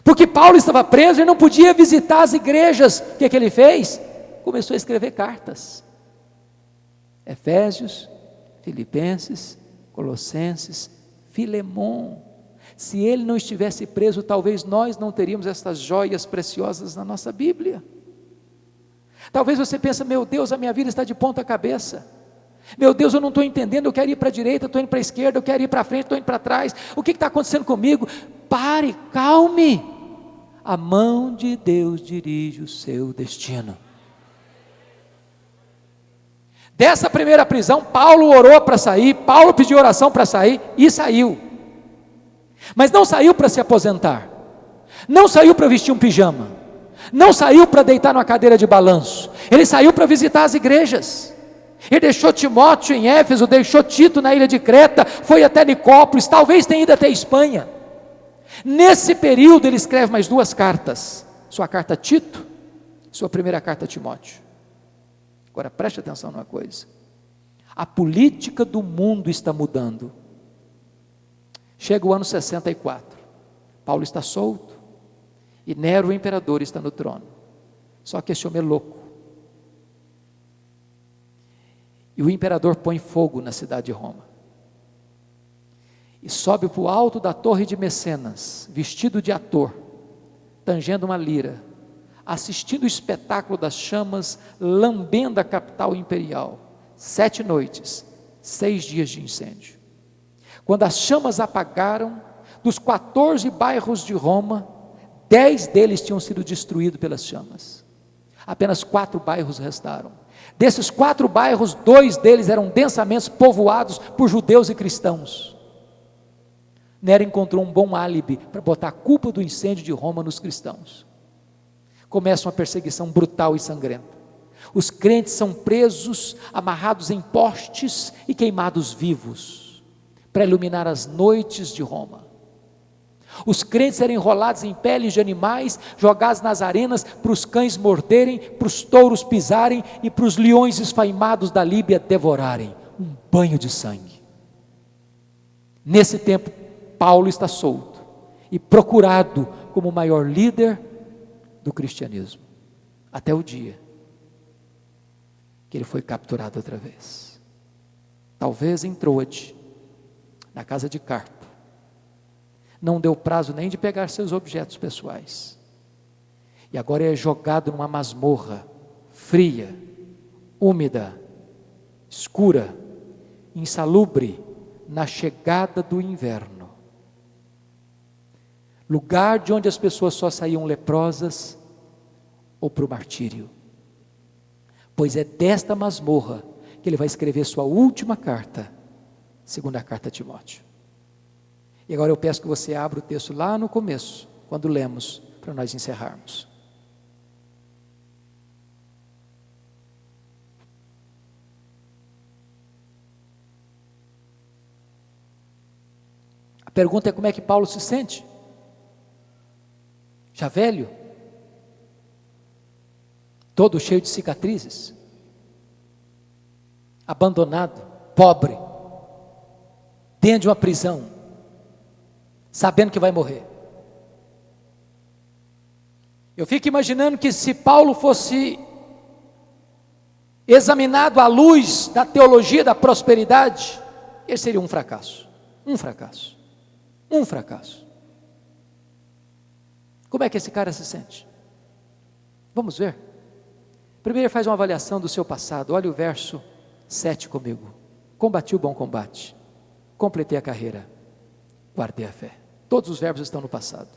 Porque Paulo estava preso e não podia visitar as igrejas. O que é que ele fez? Começou a escrever cartas. Efésios, Filipenses, Colossenses, Filemon. Se ele não estivesse preso, talvez nós não teríamos essas joias preciosas na nossa Bíblia. Talvez você pense: meu Deus, a minha vida está de ponta cabeça. Meu Deus, eu não estou entendendo, eu quero ir para a direita, estou indo para a esquerda, eu quero ir para a frente, estou indo para trás. O que está acontecendo comigo? Pare, calme. A mão de Deus dirige o seu destino. Dessa primeira prisão, Paulo orou para sair, Paulo pediu oração para sair e saiu. Mas não saiu para se aposentar, não saiu para vestir um pijama, não saiu para deitar numa cadeira de balanço. Ele saiu para visitar as igrejas. Ele deixou Timóteo em Éfeso, deixou Tito na ilha de Creta, foi até Nicópolis, talvez tenha ido até Espanha. Nesse período ele escreve mais 2 cartas, sua carta a Tito, sua primeira carta a Timóteo. Agora preste atenção numa coisa: a política do mundo está mudando. Chega o ano 64, Paulo está solto, e Nero, o imperador, está no trono. Só que esse homem é louco, e o imperador põe fogo na cidade de Roma, e sobe para o alto da torre de Mecenas, vestido de ator, tangendo uma lira, assistindo o espetáculo das chamas, lambendo a capital imperial. 7 noites, 6 dias de incêndio. Quando as chamas apagaram, dos 14 bairros de Roma, 10 deles tinham sido destruídos pelas chamas. Apenas 4 bairros restaram. Desses 4 bairros, 2 deles eram densamente povoados por judeus e cristãos. Nero encontrou um bom álibi para botar a culpa do incêndio de Roma nos cristãos. Começa uma perseguição brutal e sangrenta. Os crentes são presos, amarrados em postes e queimados vivos, para iluminar as noites de Roma. Os crentes eram enrolados em peles de animais, jogados nas arenas para os cães morderem, para os touros pisarem e para os leões esfaimados da Líbia devorarem. Um banho de sangue. Nesse tempo, Paulo está solto e procurado como o maior líder do cristianismo, até o dia que ele foi capturado outra vez, talvez em Troade, na casa de Carpo. Não deu prazo nem de pegar seus objetos pessoais, e agora é jogado numa masmorra fria, úmida, escura, insalubre, na chegada do inverno. lugar de onde as pessoas só saíam leprosas ou para o martírio. Pois é desta masmorra que ele vai escrever sua última carta, segunda carta a Timóteo. E agora eu peço que você abra o texto lá no começo, quando lemos, para nós encerrarmos. A pergunta é como é que Paulo se sente? Já velho? Todo cheio de cicatrizes? Abandonado? Pobre? Dentro de uma prisão? Sabendo que vai morrer? Eu fico imaginando que se Paulo fosse examinado à luz da teologia da prosperidade, ele seria um fracasso. Um fracasso. Um fracasso. Como é que esse cara se sente? Vamos ver. Primeiro faz uma avaliação do seu passado. Olha o verso 7 comigo. Combati o bom combate, completei a carreira, guardei a fé. Todos os verbos estão no passado.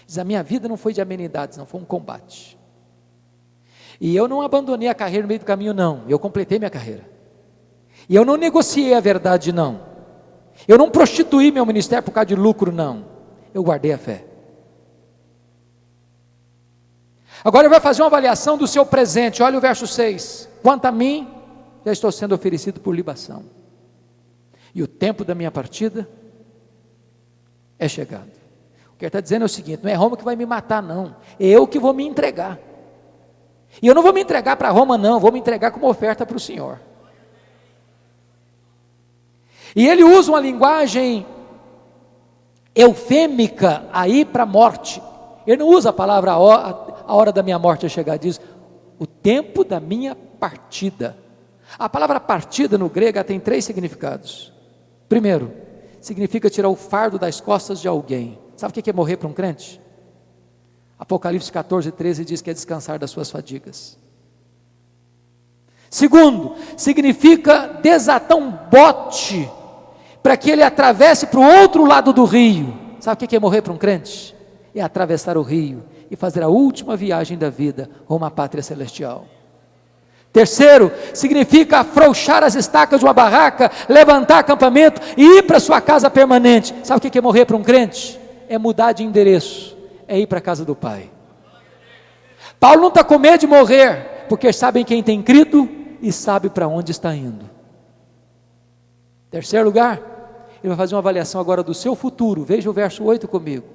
Diz, a minha vida não foi de amenidades, não, foi um combate. E eu não abandonei a carreira no meio do caminho, não. Eu completei minha carreira. E eu não negociei a verdade, não. Eu não prostituí meu ministério por causa de lucro, não. Eu guardei a fé. Agora ele vai fazer uma avaliação do seu presente. Olha o verso 6. Quanto a mim, já estou sendo oferecido por libação. E o tempo da minha partida é chegado. O que ele está dizendo é o seguinte: não é Roma que vai me matar, não. É eu que vou me entregar. E eu não vou me entregar para Roma, não. Vou me entregar como oferta para o Senhor. E ele usa uma linguagem eufêmica aí para a morte. Ele não usa a palavra a hora da minha morte é chegar, diz o tempo da minha partida. A palavra partida no grego tem 3 significados. Primeiro, significa tirar o fardo das costas de alguém. Sabe o que é morrer para um crente? Apocalipse 14:13 diz que é descansar das suas fadigas. Segundo, significa desatar um bote para que ele atravesse para o outro lado do rio. Sabe o que é morrer para um crente? É atravessar o rio e fazer a última viagem da vida rumo à pátria celestial. Terceiro, significa afrouxar as estacas de uma barraca, levantar acampamento e ir para sua casa permanente. Sabe o que é morrer para um crente? É mudar de endereço, é ir para a casa do Pai. Paulo não está com medo de morrer, porque sabe em quem tem crido e sabe para onde está indo. Terceiro lugar, ele vai fazer uma avaliação agora do seu futuro. Veja o verso 8 comigo.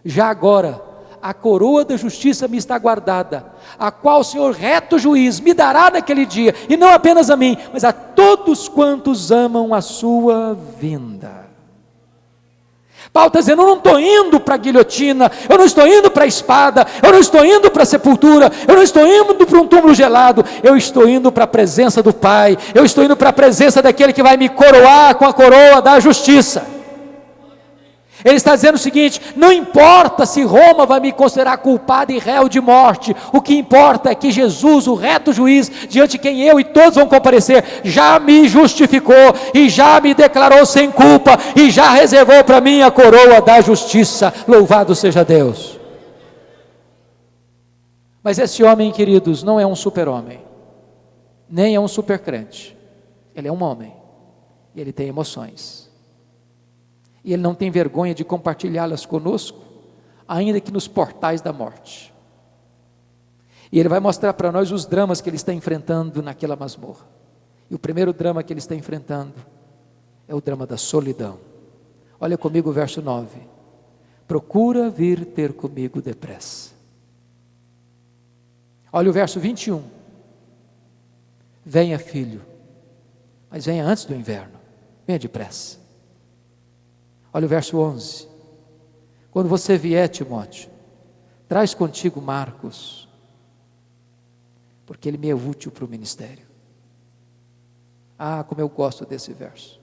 Já agora, a coroa da justiça me está guardada, a qual o Senhor reto juiz me dará naquele dia, e não apenas a mim, mas a todos quantos amam a sua vinda. Paulo está dizendo, eu não estou indo para a guilhotina, eu não estou indo para a espada, eu não estou indo para a sepultura, eu não estou indo para um túmulo gelado, eu estou indo para a presença do Pai, eu estou indo para a presença daquele que vai me coroar com a coroa da justiça. Ele está dizendo o seguinte: não importa se Roma vai me considerar culpado e réu de morte, o que importa é que Jesus, o reto juiz, diante de quem eu e todos vão comparecer, já me justificou, e já me declarou sem culpa, e já reservou para mim a coroa da justiça. Louvado seja Deus. Mas esse homem, queridos, não é um super-homem, nem é um super-crente. Ele é um homem, e ele tem emoções. E ele não tem vergonha de compartilhá-las conosco, ainda que nos portais da morte. E ele vai mostrar para nós os dramas que ele está enfrentando naquela masmorra. E o primeiro drama que ele está enfrentando é o drama da solidão. Olha comigo o verso 9. Procura vir ter comigo depressa. Olha o verso 21. Venha, filho, mas venha antes do inverno. Venha depressa. Olha o verso 11. Quando você vier, Timóteo, traz contigo Marcos, porque ele me é útil para o ministério. Ah, como eu gosto desse verso.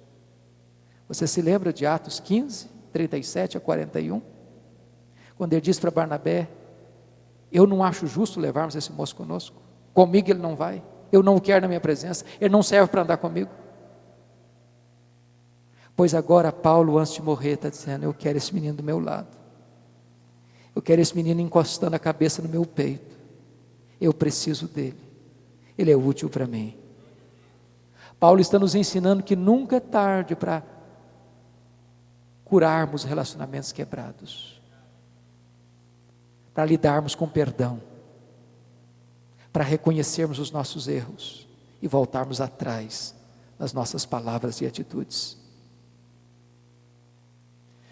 Você se lembra de Atos 15, 37 a 41? Quando ele diz para Barnabé: eu não acho justo levarmos esse moço conosco, comigo ele não vai, eu não o quero na minha presença, ele não serve para andar comigo. Pois agora Paulo, antes de morrer, está dizendo: eu quero esse menino do meu lado. Eu quero esse menino encostando a cabeça no meu peito. Eu preciso dele. Ele é útil para mim. Paulo está nos ensinando que nunca é tarde para curarmos relacionamentos quebrados, para lidarmos com perdão, para reconhecermos os nossos erros e voltarmos atrás nas nossas palavras e atitudes.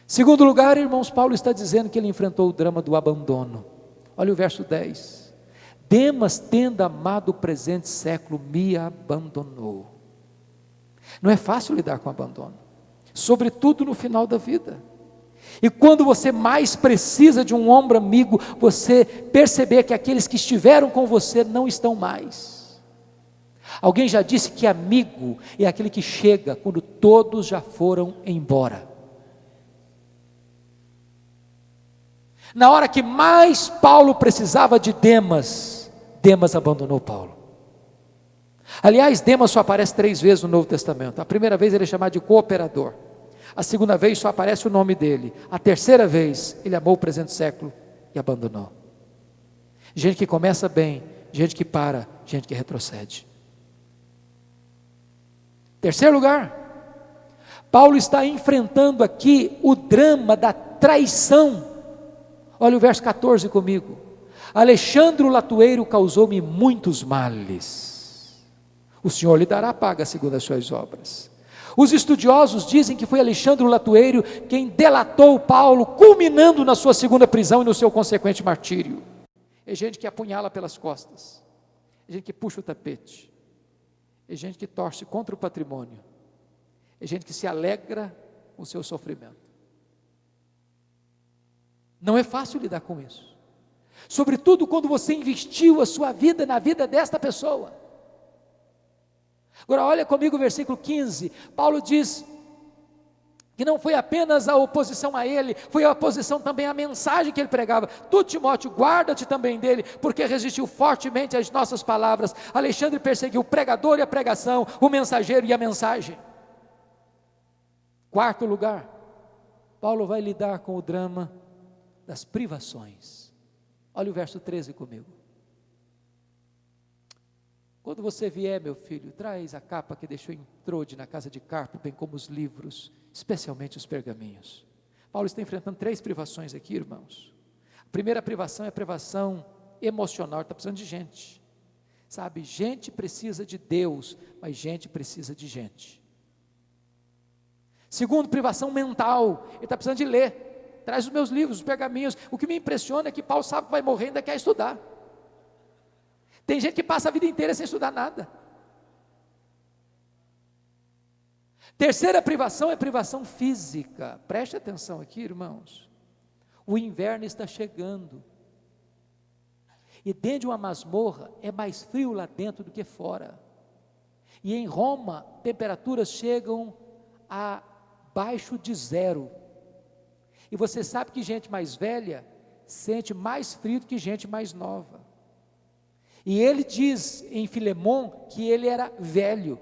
Segundo lugar, irmãos, Paulo está dizendo que ele enfrentou o drama do abandono. Olha o verso 10. Demas, tendo amado o presente século, me abandonou. Não é fácil lidar com abandono, sobretudo no final da vida. E quando você mais precisa de um ombro amigo, você perceber que aqueles que estiveram com você não estão mais. Alguém já disse que amigo é aquele que chega quando todos já foram embora. Na hora que mais Paulo precisava de Demas, Demas abandonou Paulo. Aliás, Demas só aparece 3 vezes no Novo Testamento. A primeira vez ele é chamado de cooperador. A segunda vez só aparece o nome dele. A terceira vez ele amou o presente século e abandonou. Gente que começa bem, gente que para, gente que retrocede. Terceiro lugar, Paulo está enfrentando aqui o drama da traição. Olha o verso 14 comigo. Alexandre o latueiro causou-me muitos males. O Senhor lhe dará paga segundo as suas obras. Os estudiosos dizem que foi Alexandre o latueiro quem delatou Paulo, culminando na sua segunda prisão e no seu consequente martírio. É gente que apunhala pelas costas, é gente que puxa o tapete, é gente que torce contra o patrimônio, é gente que se alegra com o seu sofrimento. Não é fácil lidar com isso, sobretudo quando você investiu a sua vida na vida desta pessoa. Agora olha comigo o versículo 15, Paulo diz que não foi apenas a oposição a ele, foi a oposição também à mensagem que ele pregava. Tu, Timóteo, guarda-te também dele, porque resistiu fortemente às nossas palavras. Alexandre perseguiu o pregador e a pregação, o mensageiro e a mensagem. Quarto lugar, Paulo vai lidar com o drama das privações. Olha o verso 13 comigo. Quando você vier, meu filho, traz a capa que deixou em Trode, na casa de Carpo, bem como os livros, especialmente os pergaminhos. Paulo está enfrentando 3 privações aqui, irmãos. A primeira privação é a privação emocional, está precisando de gente. Sabe, gente precisa de Deus, mas gente precisa de gente. Segundo, privação mental, ele está precisando de ler. Traz os meus livros, os pergaminhos. O que me impressiona é que Paulo sabe que vai morrer e ainda quer estudar. Tem gente que passa a vida inteira sem estudar nada. Terceira privação é privação física. Preste atenção aqui, irmãos. O inverno está chegando. E dentro de uma masmorra é mais frio lá dentro do que fora. E em Roma, temperaturas chegam abaixo de 0. E você sabe que gente mais velha sente mais frio do que gente mais nova. E ele diz em Filemon que ele era velho.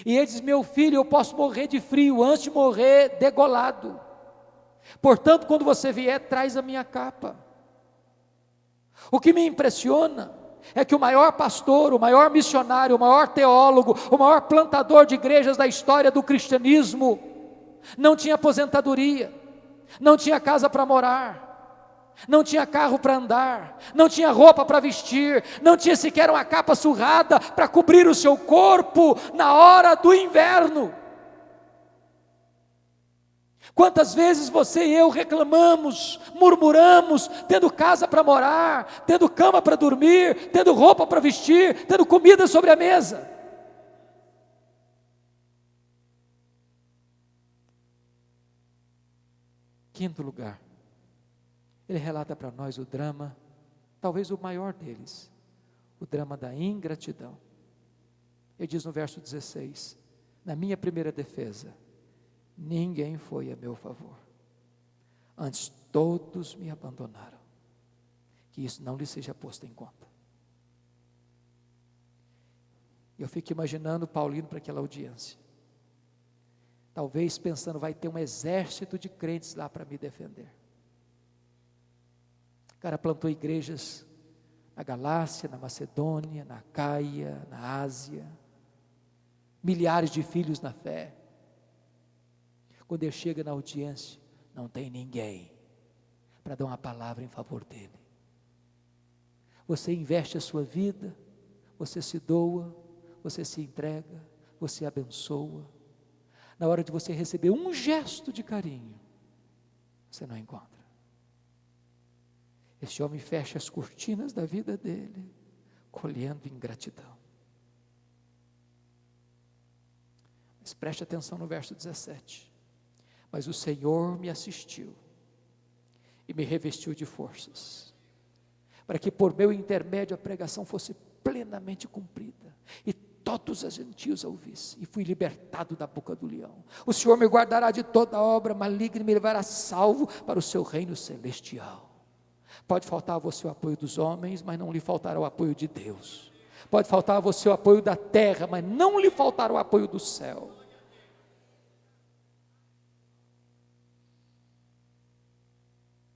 E ele diz: meu filho, eu posso morrer de frio antes de morrer degolado. Portanto, quando você vier, traz a minha capa. O que me impressiona é que o maior pastor, o maior missionário, o maior teólogo, o maior plantador de igrejas da história do cristianismo, não tinha aposentadoria, não tinha casa para morar, não tinha carro para andar, não tinha roupa para vestir, não tinha sequer uma capa surrada para cobrir o seu corpo na hora do inverno. Quantas vezes você e eu reclamamos, murmuramos, tendo casa para morar, tendo cama para dormir, tendo roupa para vestir, tendo comida sobre a mesa. Quinto lugar, ele relata para nós o drama, talvez o maior deles, o drama da ingratidão. Ele diz no verso 16, na minha primeira defesa, ninguém foi a meu favor, antes todos me abandonaram, que isso não lhe seja posto em conta. Eu fico imaginando Paulo indo para aquela audiência, talvez pensando, vai ter um exército de crentes lá para me defender. O cara plantou igrejas na Galácia, na Macedônia, na Caia, na Ásia. Milhares de filhos na fé. Quando ele chega na audiência, não tem ninguém para dar uma palavra em favor dele. Você investe a sua vida, você se doa, você se entrega, você abençoa. Na hora de você receber um gesto de carinho, você não encontra. Esse homem fecha as cortinas da vida dele, colhendo ingratidão. Mas preste atenção no verso 17. Mas o Senhor me assistiu e me revestiu de forças, para que por meu intermédio a pregação fosse plenamente cumprida, e todos os gentios a ouvissem, e fui libertado da boca do leão. O Senhor me guardará de toda obra maligna e me levará salvo para o seu reino celestial. Pode faltar a você o apoio dos homens, mas não lhe faltará o apoio de Deus. Pode faltar a você o apoio da terra, mas não lhe faltará o apoio do céu.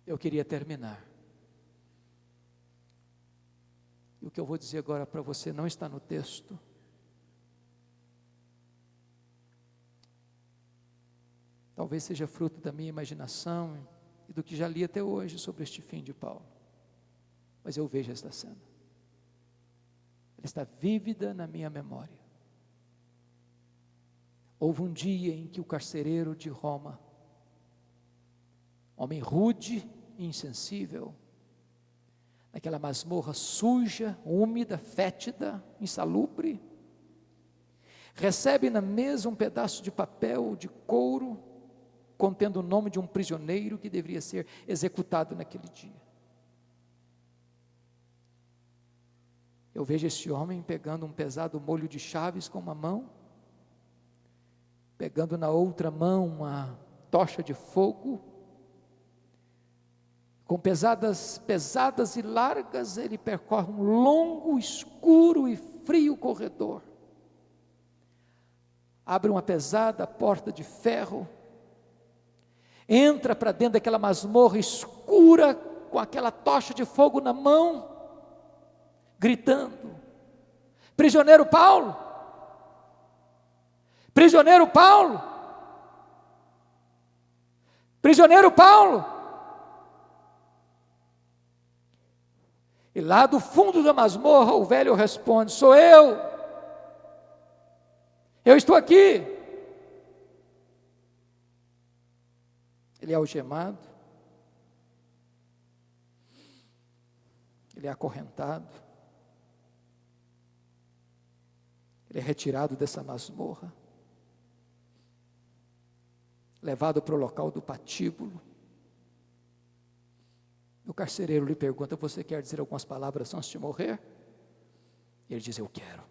Eu queria terminar. E o que eu vou dizer agora para você não está no texto. Talvez seja fruto da minha imaginação e do que já li até hoje sobre este fim de Paulo. Mas eu vejo esta cena. Ela está vívida na minha memória. Houve um dia em que o carcereiro de Roma, homem rude e insensível, naquela masmorra suja, úmida, fétida, insalubre, recebe na mesa um pedaço de papel de couro, contendo o nome de um prisioneiro que deveria ser executado naquele dia. Eu vejo esse homem pegando um pesado molho de chaves com uma mão, pegando na outra mão uma tocha de fogo, com pesadas e largas, ele percorre um longo, escuro e frio corredor, abre uma pesada porta de ferro, entra para dentro daquela masmorra escura, com aquela tocha de fogo na mão, gritando: prisioneiro Paulo, prisioneiro Paulo, prisioneiro Paulo. E lá do fundo da masmorra o velho responde: sou eu estou aqui. Ele é algemado, ele é acorrentado, ele é retirado dessa masmorra, levado para o local do patíbulo. O carcereiro lhe pergunta: você quer dizer algumas palavras antes de morrer? E ele diz: eu quero.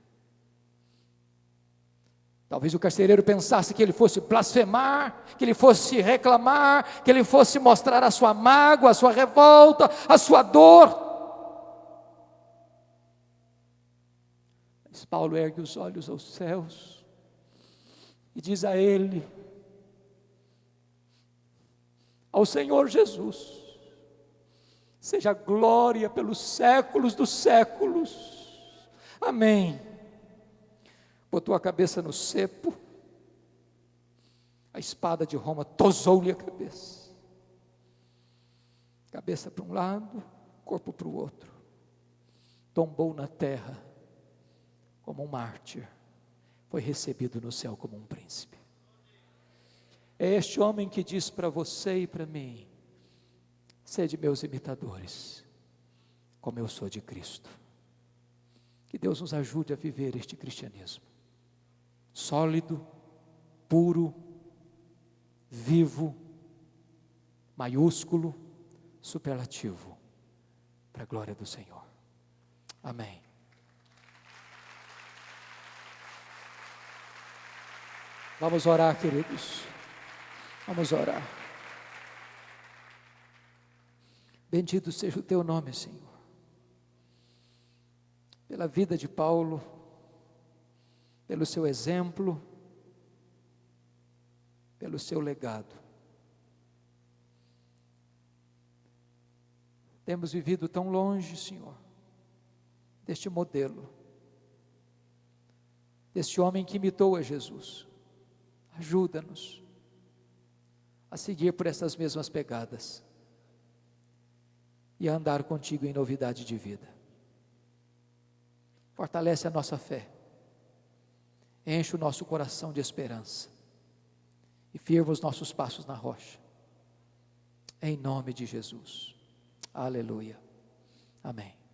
Talvez o carcereiro pensasse que ele fosse blasfemar, que ele fosse reclamar, que ele fosse mostrar a sua mágoa, a sua revolta, a sua dor. Mas Paulo ergue os olhos aos céus e diz a ele, ao Senhor Jesus: seja glória pelos séculos dos séculos, amém. Botou a cabeça no cepo, a espada de Roma tosou-lhe a cabeça para um lado, corpo para o outro, tombou na terra como um mártir, foi recebido no céu como um príncipe. É este homem que diz para você e para mim: sede meus imitadores, como eu sou de Cristo. Que Deus nos ajude a viver este cristianismo sólido, puro, vivo, maiúsculo, superlativo, para a glória do Senhor. Amém. Vamos orar, queridos. Vamos orar. Bendito seja o teu nome, Senhor, pela vida de Paulo, pelo seu exemplo, pelo seu legado. Temos vivido tão longe, Senhor, deste modelo, deste homem que imitou a Jesus. Ajuda-nos a seguir por essas mesmas pegadas e a andar contigo em novidade de vida. Fortalece a nossa fé, enche o nosso coração de esperança e firma os nossos passos na rocha, em nome de Jesus. Aleluia, amém.